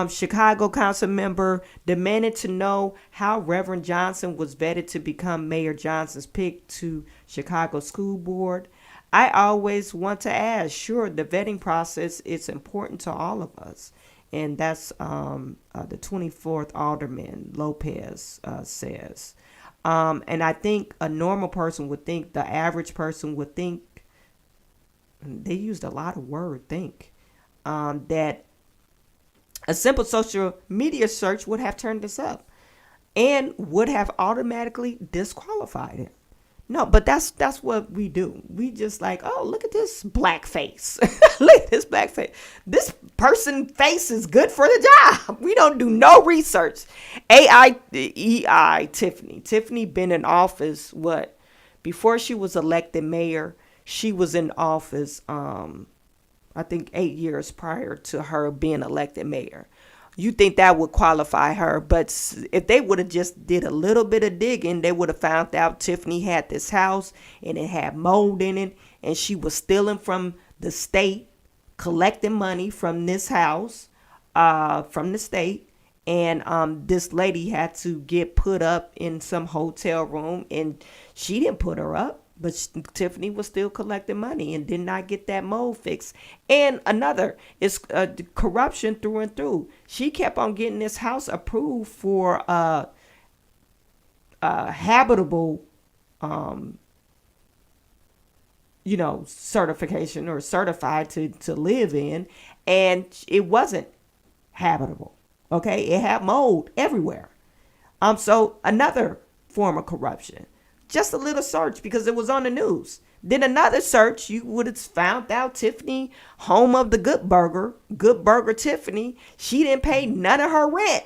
Chicago council member demanded to know how Reverend Johnson was vetted to become Mayor Johnson's pick to Chicago School Board. I always want to ask, sure, the vetting process is important to all of us. And that's the 24th Alderman Lopez says. And I think a normal person would think, the average person would think, they used a lot of word, think, that a simple social media search would have turned this up and would have automatically disqualified him. No, but that's what we do. We just like, oh, look at this black face. Look at this black face. This person face is good for the job. We don't do no research. Tiffany been in office, before she was elected mayor, she was in office, I think 8 years prior to her being elected mayor. You think that would qualify her, but if they would have just did a little bit of digging, they would have found out Tiffany had this house and it had mold in it, and she was stealing from the state, collecting money from this house, from the state, and this lady had to get put up in some hotel room, and she didn't put her up. But Tiffany was still collecting money and did not get that mold fixed. And another is corruption through and through. She kept on getting this house approved for habitable, certification or certified to live in. And it wasn't habitable. Okay. It had mold everywhere. So another form of corruption. Just a little search because it was on the news. Then another search, you would have found out Tiffany, home of the Good Burger Tiffany, she didn't pay none of her rent.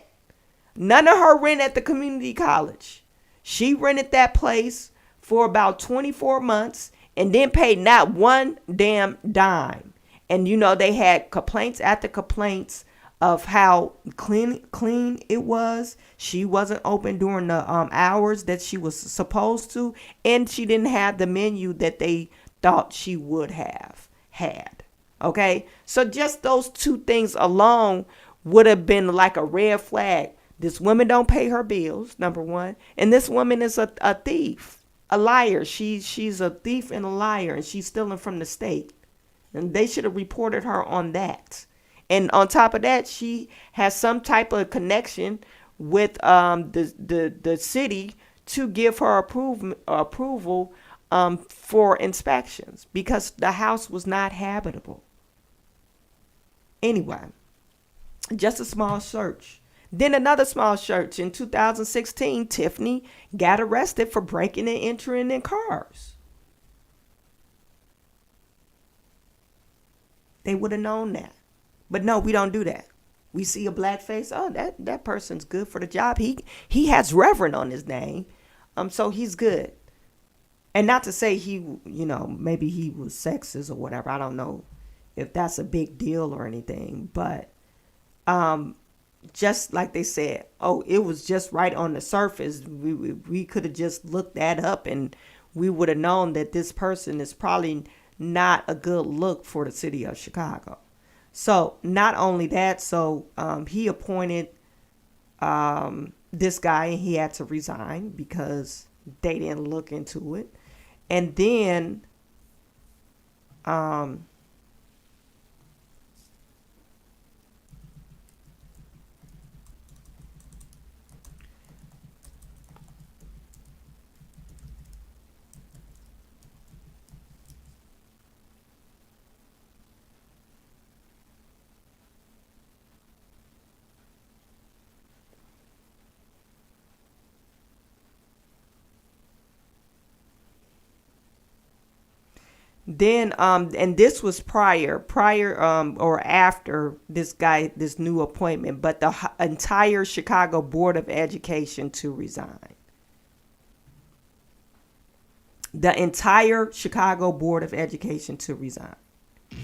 None of her rent at the community college. She rented that place for about 24 months and didn't pay not one damn dime. And they had complaints after complaints of how clean it was. She wasn't open during the hours that she was supposed to, and she didn't have the menu that they thought she would have had. Okay, so just those two things alone would have been like a red flag. This woman don't pay her bills, number one, and this woman is a thief, a liar. She's a thief and a liar, and she's stealing from the state, and they should have reported her on that. And on top of that, she has some type of connection with the city to give her approval for inspections because the house was not habitable. Anyway, just a small search. Then another small search. In 2016, Tiffany got arrested for breaking and entering in cars. They would have known that. But no, we don't do that. We see a black face. Oh, that person's good for the job. He has Reverend on his name. So he's good. And not to say maybe he was sexist or whatever. I don't know if that's a big deal or anything. But just like they said, it was just right on the surface. We could have just looked that up and we would have known that this person is probably not a good look for the city of Chicago. So not only that, so he appointed this guy, and he had to resign because they didn't look into it. And then and this was prior or after this new appointment, but the entire Chicago Board of Education to resign. The entire Chicago Board of Education to resign.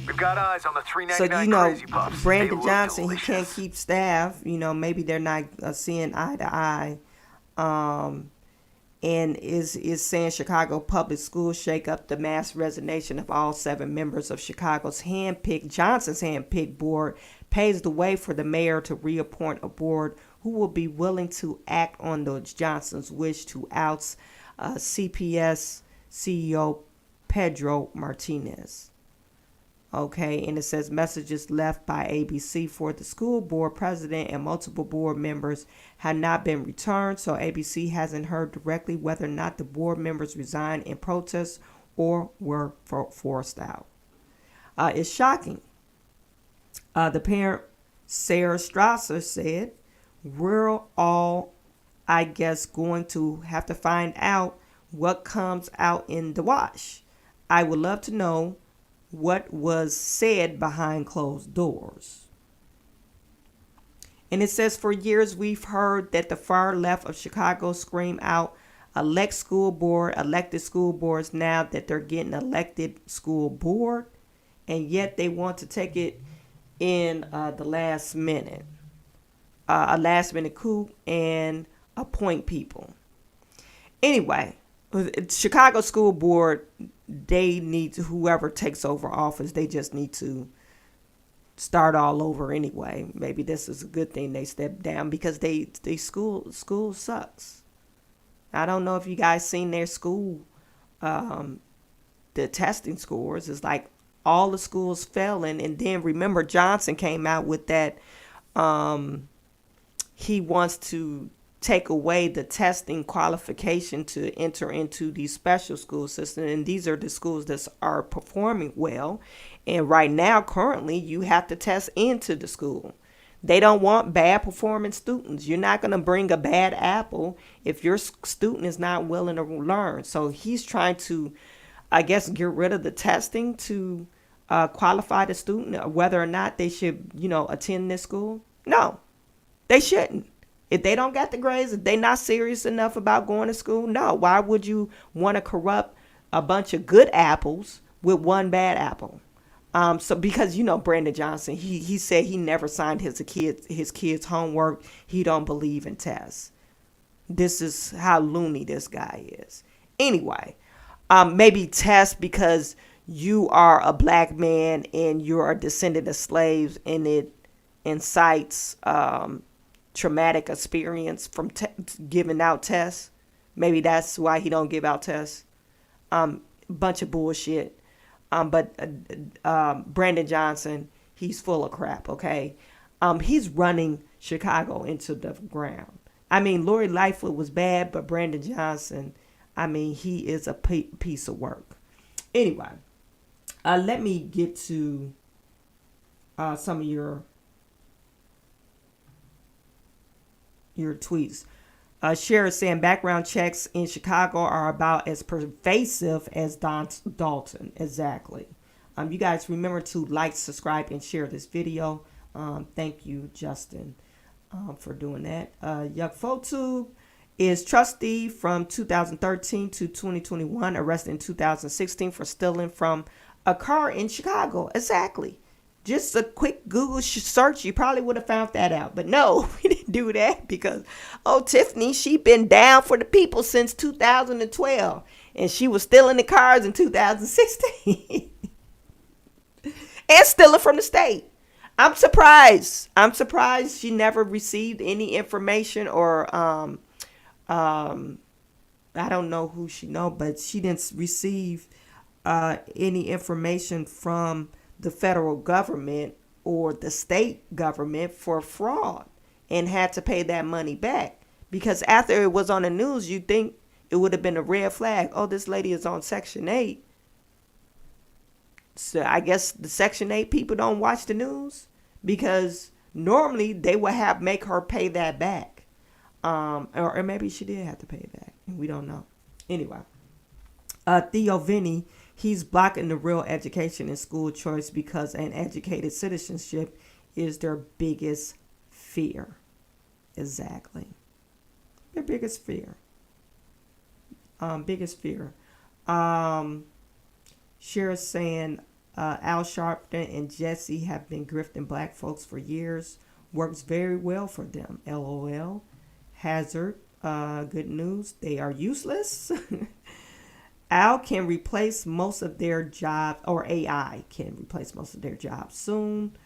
We've got eyes on the 399 So, you know, Crazy Puffs. Brandon They look Johnson, delicious. he can't keep staff. You know, maybe they're not seeing eye to eye. And is saying Chicago Public Schools shake up the mass resignation of all 7 members of Chicago's Johnson's handpicked board paves the way for the mayor to reappoint a board who will be willing to act on the Johnson's wish to oust CPS CEO Pedro Martinez. Okay, and it says messages left by ABC for the school board president and multiple board members have not been returned, so ABC hasn't heard directly whether or not the board members resigned in protest or were forced out. It's shocking. The parent, Sarah Strasser, said, "We're all, I guess, going to have to find out what comes out in the wash. I would love to know what was said behind closed doors." And it says, for years we've heard that the far left of Chicago scream out, elected school boards now that they're getting elected school board, and yet they want to take it in the last minute, a last minute coup, and appoint people. Anyway, Chicago School Board, they need to, whoever takes over office, they just need to start all over anyway. Maybe this is a good thing they stepped down because they school sucks. I don't know if you guys seen their school, the testing scores. It's like all the schools failing. And then remember, Johnson came out with that, he wants to take away the testing qualification to enter into the special school system. And these are the schools that are performing well. And right now, currently, you have to test into the school. They don't want bad performing students. You're not going to bring a bad apple if your student is not willing to learn. So he's trying to, I guess, get rid of the testing to qualify the student, whether or not they should, attend this school. No, they shouldn't. If they don't got the grades, if they're not serious enough about going to school, no. Why would you want to corrupt a bunch of good apples with one bad apple? So because, Brandon Johnson, he said he never signed his kids' homework. He don't believe in tests. This is how loony this guy is. Anyway, maybe test because you are a black man and you're a descendant of slaves, and it incites traumatic experience from giving out tests. Maybe that's why he don't give out tests. Bunch of bullshit. But Brandon Johnson, he's full of crap. Okay, he's running Chicago into the ground. I mean, Lori Lightfoot was bad, but Brandon Johnson, I mean, he is a piece of work. Anyway, let me get to some of your tweets. Sheriff saying background checks in Chicago are about as pervasive as Dalton. Exactly. You guys remember to like, subscribe, and share this video. Thank you, Justin, for doing that. Yuck Photube is trustee from 2013 to 2021, arrested in 2016 for stealing from a car in Chicago. Exactly. Just a quick Google search, you probably would have found that out. But no, we didn't do that because, Tiffany, she been down for the people since 2012. And she was stealing the cars in 2016. And stealing from the state. I'm surprised. I'm surprised she never received any information or I don't know who she know, but she didn't receive any information from the federal government or the state government for fraud and had to pay that money back. Because after it was on the news, you'd think it would have been a red flag. Oh, this lady is on Section 8. So I guess the Section 8 people don't watch the news because normally they would make her pay that back. Or maybe she did have to pay it back. We don't know. Anyway, Theo Vinny, he's blocking the real education and school choice because an educated citizenship is their biggest fear. Exactly. Their biggest fear. Biggest fear. Cher's saying Al Sharpton and Jesse have been grifting black folks for years. Works very well for them. LOL. Hazard. Good news. They are useless. Al can replace most of their jobs, or AI can replace most of their jobs soon.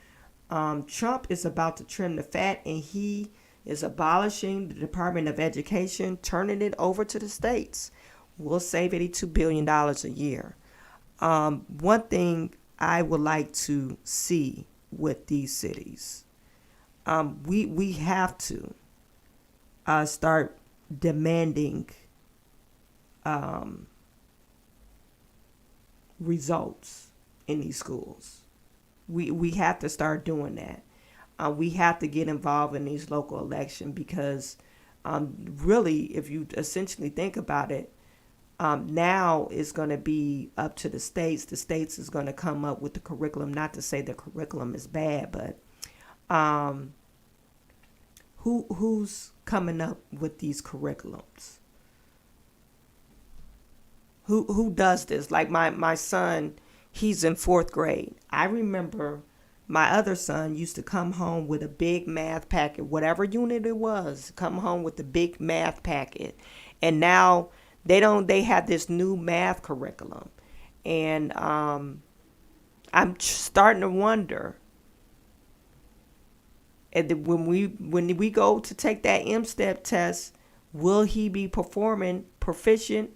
Trump is about to trim the fat, and he is abolishing the Department of Education, turning it over to the states. We'll save $82 billion a year. One thing I would like to see with these cities, we have to start demanding results in these schools. We have to start doing that. We have to get involved in these local elections because really, if you essentially think about it, now it's going to be up to the states. The states is going to come up with the curriculum. Not to say the curriculum is bad, but who's coming up with these curriculums? Who does this? Like my son, he's in 4th grade. I remember my other son used to come home with a big math packet, whatever unit it was, come home with the big math packet. And now they have this new math curriculum. And I'm starting to wonder, when we go to take that M-STEP test, will he be performing proficient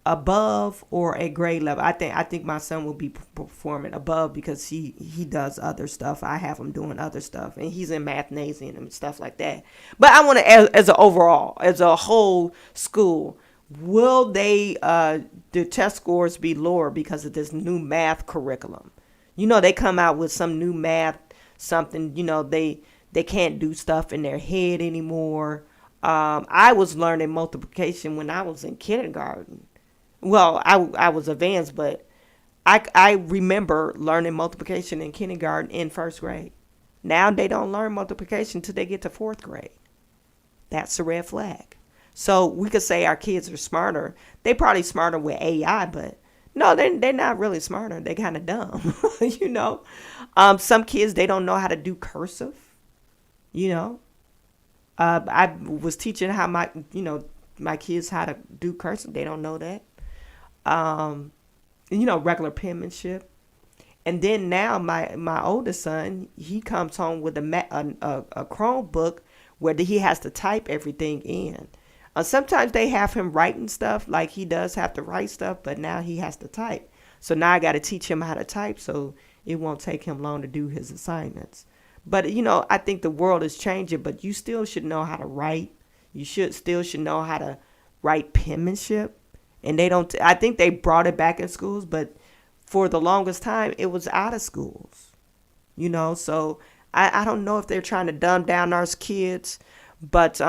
above or at grade level? I think my son will be performing above because he does other stuff. I have him doing other stuff, and he's in mathnasium and stuff like that. But I want to, as a whole school, will the test scores be lower because of this new math curriculum? They come out with some new math something. They can't do stuff in their head anymore. I was learning multiplication when I was in kindergarten. Well, I was advanced, but I remember learning multiplication in kindergarten in 1st grade. Now they don't learn multiplication until they get to 4th grade. That's a red flag. So we could say our kids are smarter. They probably smarter with AI, but no, they're not really smarter. They're kind of dumb, Some kids, they don't know how to do cursive, I was teaching how my kids how to do cursive. They don't know that. Regular penmanship. And then now my oldest son, he comes home with a Chromebook where he has to type everything in. Sometimes they have him writing stuff, like he does have to write stuff, but now he has to type. So now I got to teach him how to type so it won't take him long to do his assignments. But, I think the world is changing, but you still should know how to write. You should know how to write penmanship. And I think they brought it back in schools, but for the longest time, it was out of schools. So I don't know if they're trying to dumb down our kids, but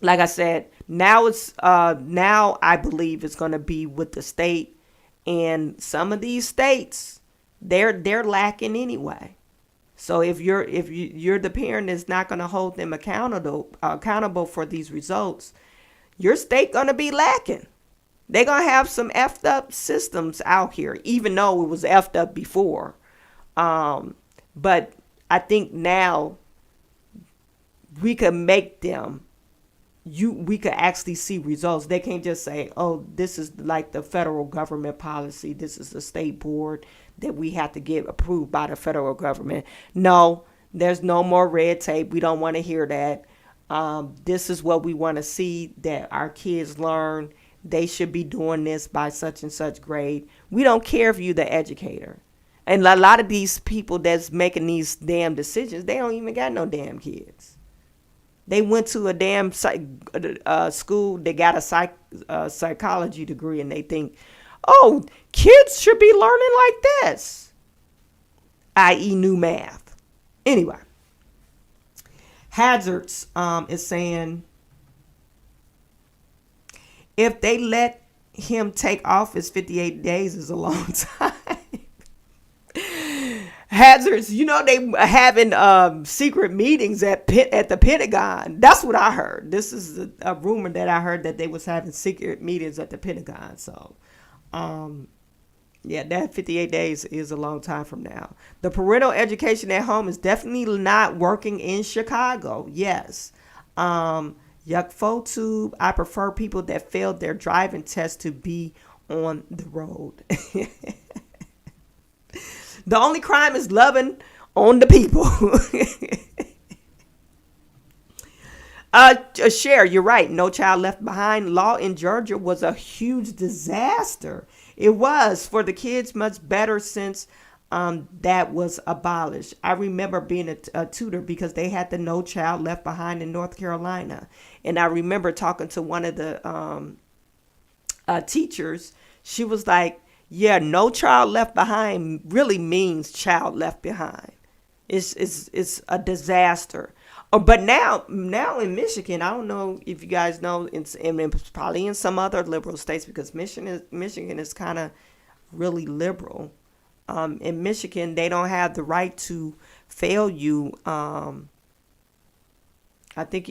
like I said, now I believe it's going to be with the state, and some of these states, they're lacking anyway. So if you're the parent that's not going to hold them accountable for these results, your state going to be lacking. They're going to have some effed up systems out here, even though it was effed up before. But I think now we can make them we could actually see results. They can't just say, oh, this is like the federal government policy. This is the state board that we have to get approved by the federal government. No, there's no more red tape. We don't want to hear that. This is what we want to see, that our kids learn. They should be doing this by such and such grade. We don't care if you're the educator. And a lot of these people that's making these damn decisions, they don't even got no damn kids. They went to a damn school. They got a psychology degree, and they think, oh, kids should be learning like this, i.e. new math. Anyway, Hazards is saying if they let him take office, 58 days is a long time. Hazards, they having secret meetings at the Pentagon. That's what I heard. This is a rumor that I heard, that they was having secret meetings at the Pentagon. So, yeah, that 58 days is a long time from now. The parental education at home is definitely not working in Chicago. Yes. Yuck Photube, I prefer people that failed their driving test to be on the road. The only crime is loving on the people. Cher, you're right. No Child Left Behind law in Georgia was a huge disaster. It was for the kids much better since that was abolished. I remember being a tutor because they had the No Child Left Behind in North Carolina. And I remember talking to one of the teachers. She was like, yeah, no child left behind really means child left behind. It's a disaster. But now in Michigan, I don't know if you guys know, it's probably in some other liberal states, because Michigan is kind of really liberal. In Michigan, they don't have the right to fail you. I think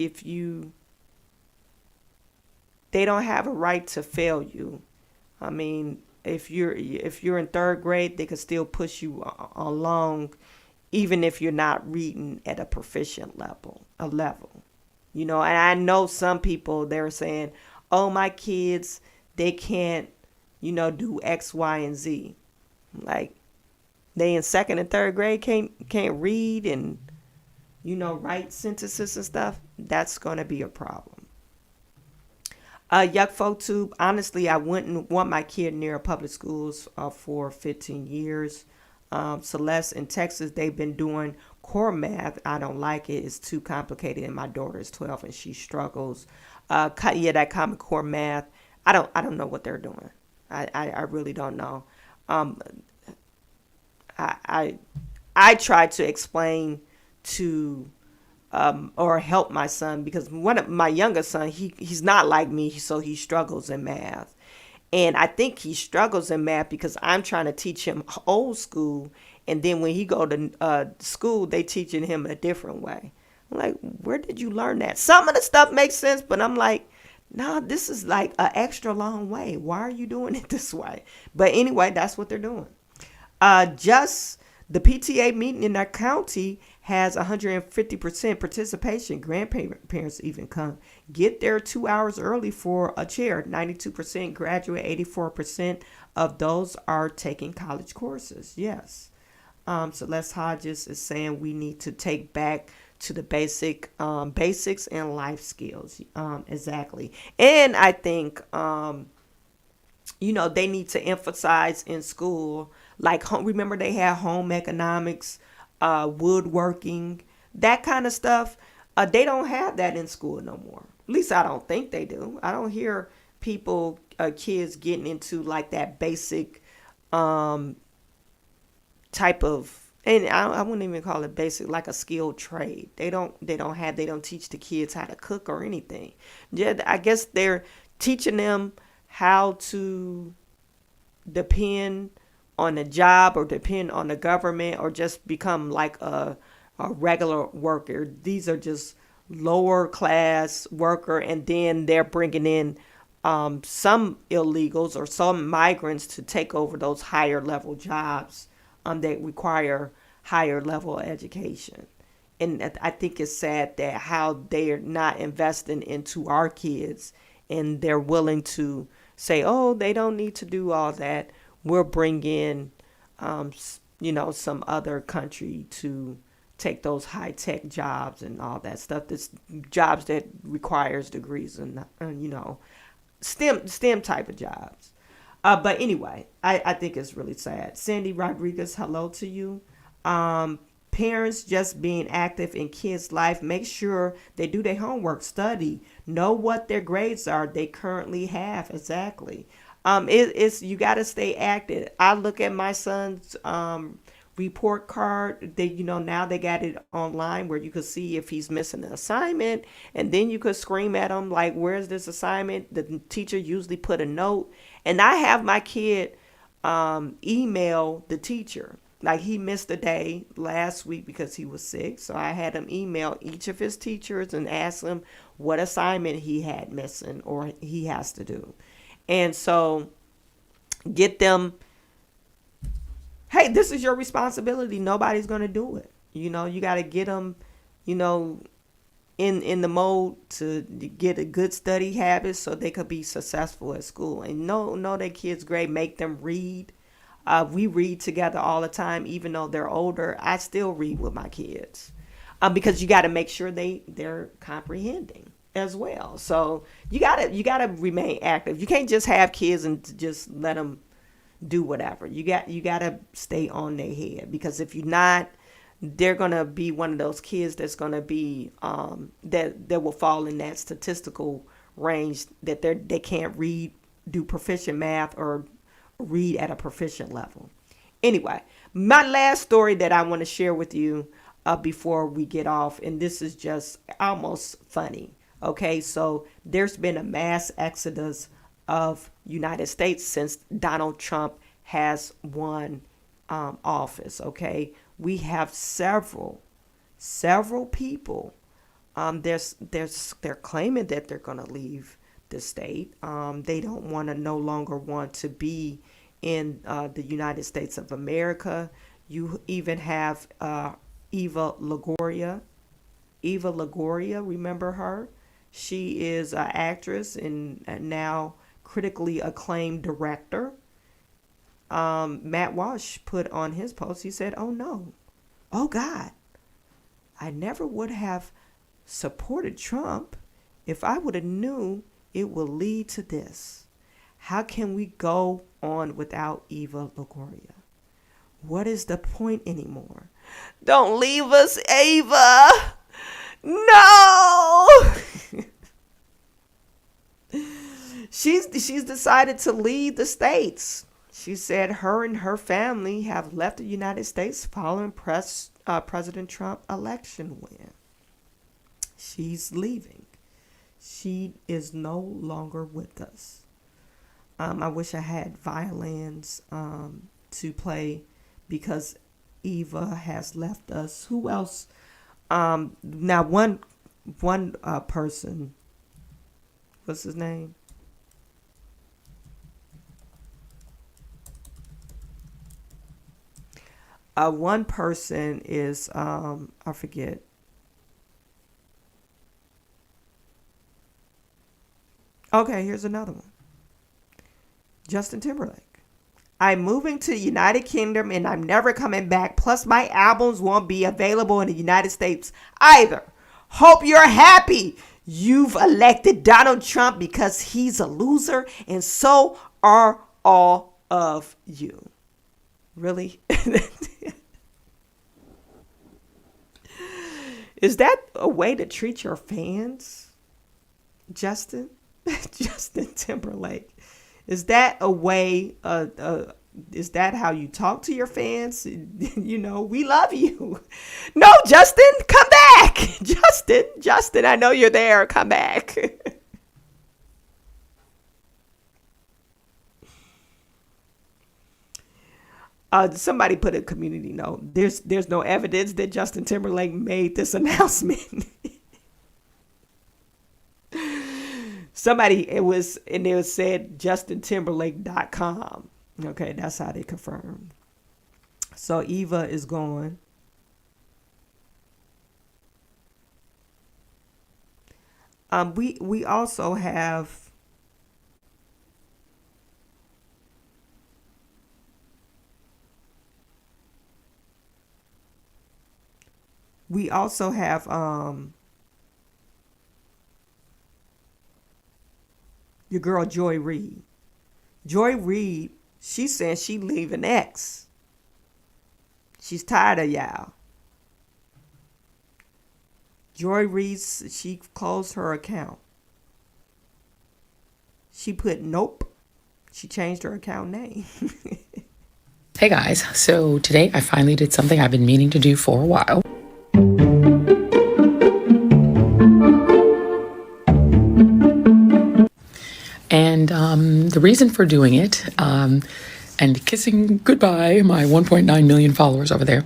they don't have a right to fail you. I mean, if you're in third grade, they could still push you along, even if you're not reading at a proficient level. And I know some people, they're saying, oh, my kids, they can't, do X, Y, and Z. Like, they in second and third grade can't read and, write sentences and stuff. That's going to be a problem. Yuck Photube, honestly, I wouldn't want my kid near public schools for 15 years. Celeste, in Texas, they've been doing core math. I don't like it. It's too complicated, and my daughter is 12 and she struggles. That Common Core math, I don't know what they're doing. I really don't know. I try to explain to or help my son, because one of my youngest son, he's not like me, so he struggles in math. And I think he struggles in math because I'm trying to teach him old school, and then when he go to school, they teaching him a different way. I'm like, where did you learn that? Some of the stuff makes sense, but I'm like, nah, this is like an extra long way. Why are you doing it this way? But anyway, that's what they're doing. Just the PTA meeting in our county has 150% participation. Grandparents even come. Get there 2 hours early for a chair. 92% graduate. 84% of those are taking college courses. Yes. Celeste Hodges is saying we need to take back to the basics and life skills. Exactly. And I think, they need to emphasize in school, like, remember they had home economics, woodworking, that kind of stuff. They don't have that in school no more. At least I don't think they do. I don't hear kids getting into like that basic type of, and I wouldn't even call it basic, like a skilled trade. They don't teach the kids how to cook or anything. Yeah, I guess they're teaching them how to depend on a job or depend on the government or just become like a regular worker. These are just lower class worker, and then they're bringing in some illegals or some migrants to take over those higher level jobs that require higher level education. and I think it's sad that how they're not investing into our kids, and they're willing to say, oh, they don't need to do all that. We'll bring in, some other country to take those high tech jobs and all that stuff. That's jobs that requires degrees and STEM type of jobs. But anyway, I think it's really sad. Sandy Rodriguez, hello to you. Parents just being active in kids' life. Make sure they do their homework, study, know what their grades are they currently have. Exactly. It's you got to stay active. I look at my son's report card. They now they got it online where you could see if he's missing an assignment, and then you could scream at him like, "Where's this assignment?" The teacher usually put a note, and I have my kid email the teacher. Like, he missed a day last week because he was sick. So I had him email each of his teachers and ask them what assignment he had missing or he has to do. And so get them, hey, this is your responsibility. Nobody's going to do it. You got to get them, in the mode to get a good study habit so they could be successful at school. And know their kids' grade, make them read. We read together all the time, even though they're older. I still read with my kids because you got to make sure they're comprehending as well. So you gotta remain active. You can't just have kids and just let them do whatever. You gotta stay on their head, because if you're not, they're gonna be one of those kids that's gonna be that will fall in that statistical range that they can't read, do proficient math, or read at a proficient level. Anyway, my last story that I want to share with you before we get off, and this is just almost funny. Okay, so there's been a mass exodus of United States since Donald Trump has won office. Okay, we have several people. They're claiming that they're going to leave the state. They don't no longer want to be in the United States of America. You even have Eva Longoria. Eva Longoria, remember her? She is an actress and now critically acclaimed director. Matt Walsh put on his post, he said, "Oh no, oh God, I never would have supported Trump if I would have knew it will lead to this. How can we go on without Eva Longoria? What is the point anymore? Don't leave us, Ava. No." She's decided to leave the States. She said her and her family have left the United States following President Trump election win. She's leaving. She is no longer with us. I wish I had violins to play because Eva has left us. Who else? Now one person. What's his name? One person is I forget. Okay, here's another one. Justin Timberlake. "I'm moving to the United Kingdom and I'm never coming back. Plus, my albums won't be available in the United States either. Hope you're happy. You've elected Donald Trump because he's a loser, and so are all of you." Really? Is that a way to treat your fans, Justin? Justin Timberlake. Is that a way, is that how you talk to your fans? We love you. No, Justin, come back. Justin, I know you're there. Come back. Somebody put a community note. There's no evidence that Justin Timberlake made this announcement. It was said justintimberlake.com. Okay, that's how they confirmed. So Eva is gone. We also have your girl Joy Reid. Joy Reid, she's saying she leaving X. She's tired of y'all. Joy Reid, she closed her account. She put nope. She changed her account name. Hey guys, so today I finally did something I've been meaning to do for a while. And the reason for doing it, and kissing goodbye my 1.9 million followers over there,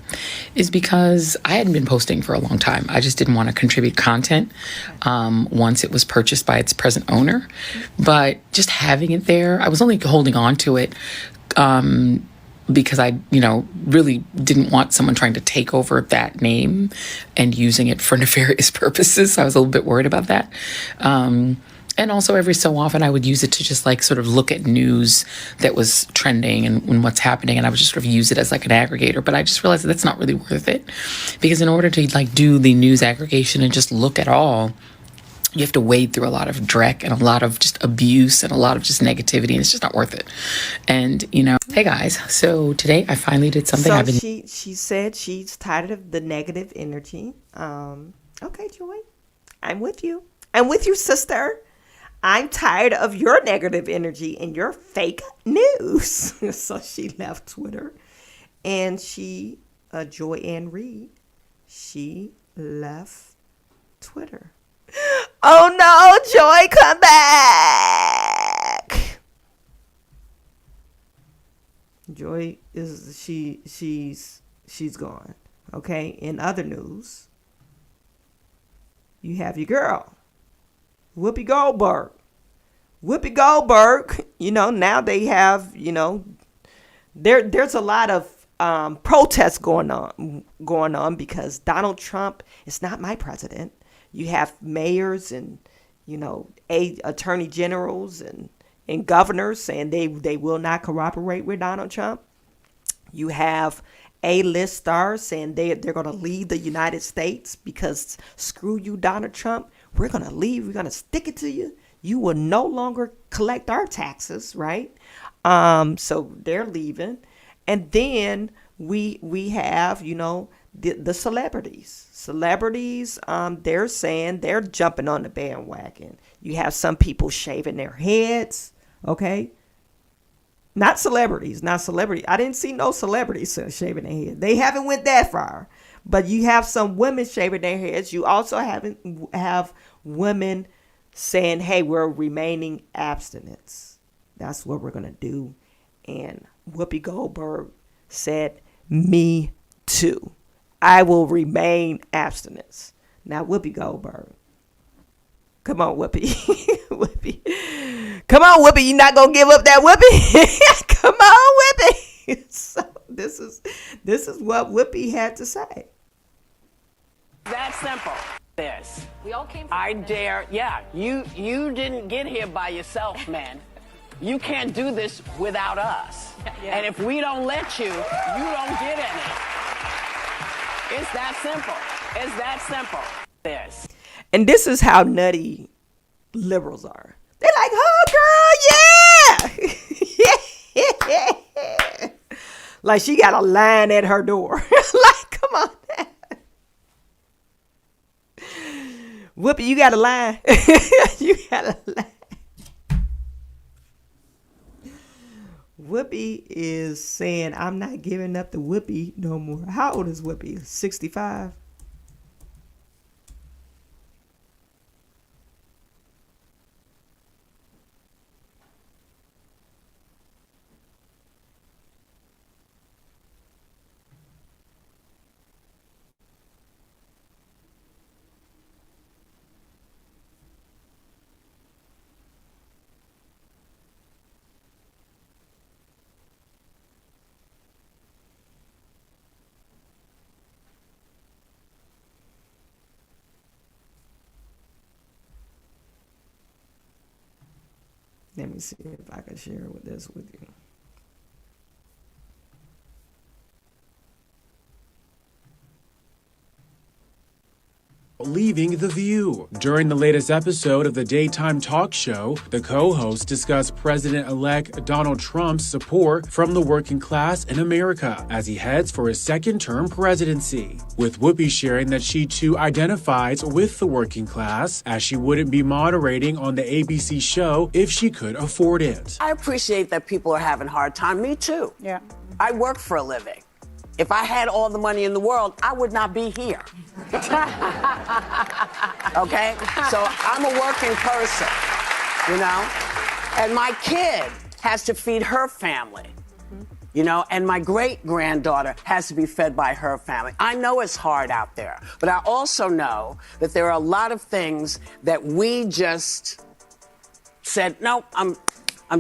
is because I hadn't been posting for a long time. I just didn't want to contribute content once it was purchased by its present owner. But just having it there, I was only holding on to it because I, really didn't want someone trying to take over that name and using it for nefarious purposes. I was a little bit worried about that. And also every so often I would use it to just sort of look at news that was trending and what's happening. And I would just sort of use it as an aggregator. But I just realized that's not really worth it, because in order to do the news aggregation and just look at all, you have to wade through a lot of dreck and a lot of just abuse and a lot of just negativity, and it's just not worth it. And, hey guys, so today I finally did something So I've been... she said she's tired of the negative energy. Okay, Joy, I'm with you. I'm with you, sister. I'm tired of your negative energy and your fake news. So she left Twitter, and Joyanne Reid, she left Twitter. Oh no, Joy, come back. Joy she's gone. Okay. In other news, you have your girl, Whoopi Goldberg. Whoopi Goldberg, now they have, there's a lot of protests going on because Donald Trump is not my president. You have mayors and, attorney generals and governors saying they will not cooperate with Donald Trump. You have A-list stars saying they're going to leave the United States because screw you, Donald Trump. We're going to leave. We're going to stick it to you. You will no longer collect our taxes, right? So they're leaving. And then we have, the celebrities. Celebrities, they're saying they're jumping on the bandwagon. You have some people shaving their heads, okay? Not celebrities. I didn't see no celebrities shaving their head. They haven't went that far. But you have some women shaving their heads. You also have women saying, hey, we're remaining abstinence. That's what we're going to do. And Whoopi Goldberg said, me too. I will remain abstinence. Now, Whoopi Goldberg. Come on, Whoopi. Whoopi. Come on, Whoopi. You're not going to give up that Whoopi? Come on, Whoopi. So this is what Whoopi had to say. That simple. This. We all came from I dare, yeah. You didn't get here by yourself, man. You can't do this without us. Yeah. And if we don't let you, you don't get any. It's that simple. It's that simple. This. And this is how nutty liberals are. They're like, oh, girl, yeah. Yeah. Like she got a line at her door. Like, come on. Whoopi, you got a line. You got a line. Whoopi is saying, I'm not giving up the Whoopi no more. How old is Whoopi? 65? Let me see if I can share this with you. Leaving The View. During the latest episode of the daytime talk show, the co-hosts discussed President-elect Donald Trump's support from the working class in America as he heads for his second-term presidency, with Whoopi sharing that she too identifies with the working class, as she wouldn't be moderating on the ABC show if she could afford it. I appreciate that people are having a hard time. Me too. Yeah. I work for a living. If I had all the money in the world, I would not be here. Okay? So I'm a working person, you know? And my kid has to feed her family, you know? And my great-granddaughter has to be fed by her family. I know it's hard out there, but I also know that there are a lot of things that we just said, no, I'm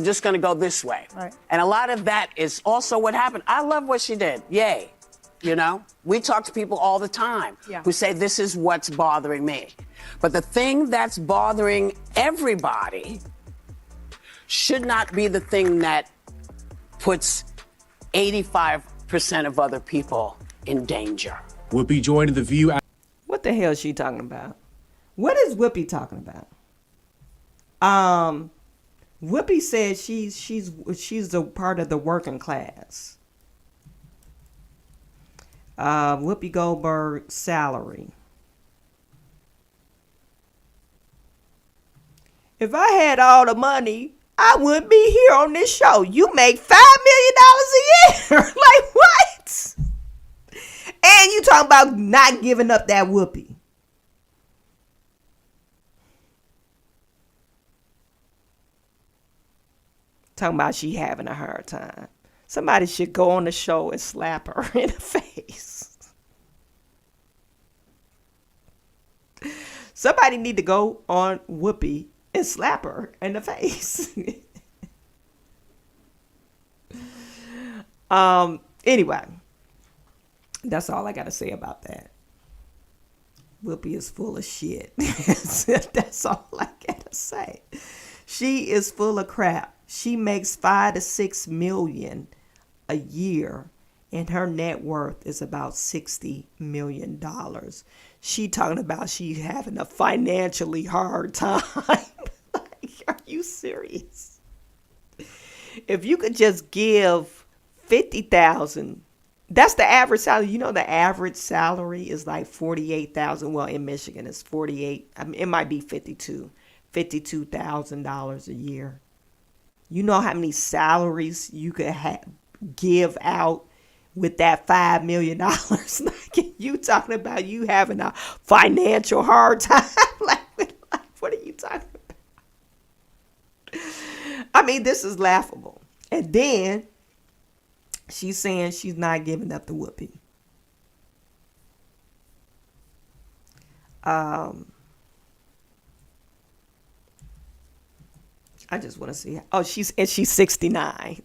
just going to go this way. Right. And a lot of that is also what happened. I love what she did. Yay. You know, we talk to people all the time who say, this is what's bothering me. But the thing that's bothering everybody should not be the thing that puts 85% of other people in danger. Whoopi joined The View. What the hell is she talking about? What is Whoopi talking about? Whoopi said she's a part of the working class. Whoopi Goldberg's salary. If I had all the money, I wouldn't be here on this show. You make $5 million a year. Like what? And you talking about not giving up that Whoopi. Talking about she having a hard time. Somebody should go on the show and slap her in the face. Somebody need to go on Whoopi and slap her in the face. Anyway, that's all I got to say about that. Whoopi is full of shit. That's all I got to say. She is full of crap. She makes $5 to $6 million a year, and her net worth is about $60 million. She talking about she having a financially hard time. Like, are you serious? If you could just give $50,000, that's the average salary. You know, the average salary is like $48,000. Well, in Michigan, it's 48. I mean, it might be $52,000 a year. You know how many salaries you could give out with that $5 million? Like, you talking about you having a financial hard time? like, what are you talking about? I mean, this is laughable. And then she's saying she's not giving up the Whoopi. I just want to see. She's 69.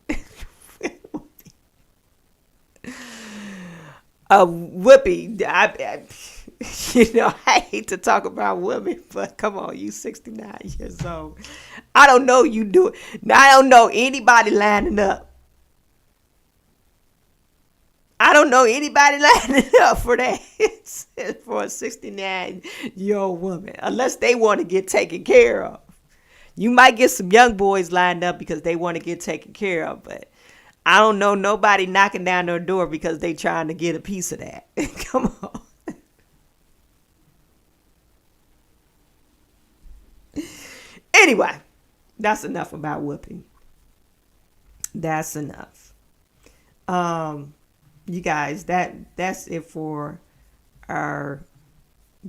Whoopi, I hate to talk about women, but come on, you 69 years old. I don't know you do it. Now, I don't know anybody lining up. I don't know anybody lining up for that. For a 69-year-old woman, unless they want to get taken care of. You might get some young boys lined up because they want to get taken care of, but I don't know nobody knocking down their door because they trying to get a piece of that. Come on. Anyway, that's enough about Whoopi. That's enough. You guys, that's it for our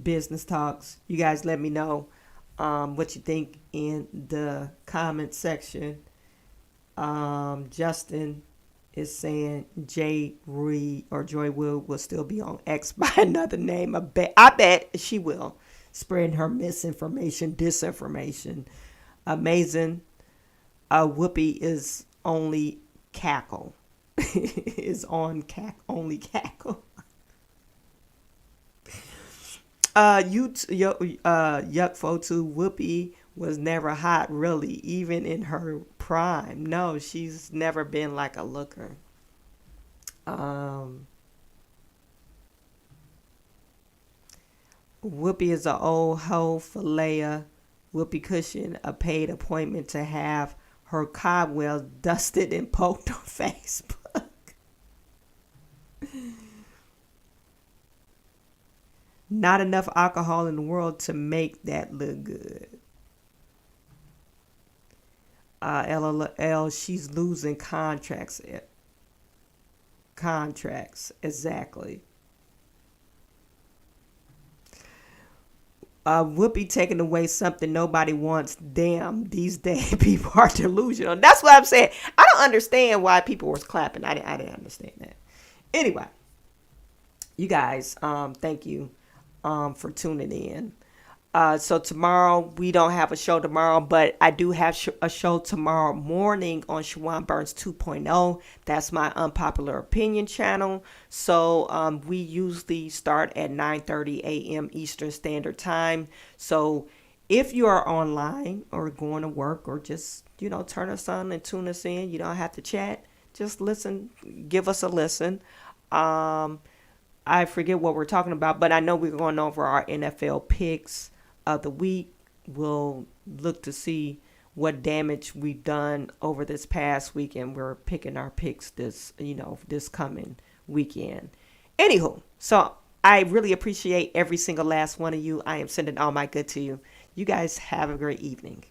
business talks. You guys let me know what you think in the comment section. Justin is saying Joy Wood will still be on X by another name. I bet she will. Spreading her misinformation, disinformation. Amazing. Whoopi is only cackle. Is on only cackle. Yuck Fotu, Whoopi was never hot, really, even in her prime. No, she's never been like a looker. Whoopi is an old hoe for Leia. Whoopi Cushion, a paid appointment to have her cobwebs dusted and poked on Facebook. Not enough alcohol in the world to make that look good. LOL, she's losing contracts. Exactly. Whoopi taking away something nobody wants. Damn, these days people are delusional. That's what I'm saying. I don't understand why people was clapping. I didn't understand that. Anyway, you guys, thank you for tuning in. So tomorrow, we don't have a show tomorrow, but I do have a show tomorrow morning on Chawanne Burns 2.0. That's my unpopular opinion channel. So we usually start at 9:30 a.m. Eastern Standard Time. So if you are online or going to work or just, turn us on and tune us in, you don't have to chat. Just listen, give us a listen. I forget what we're talking about, but I know we're going over our NFL picks of the week. We'll look to see what damage we've done over this past week, and we're picking our picks this coming weekend. Anywho, so I really appreciate every single last one of you. I am sending all my good to you. You guys have a great evening.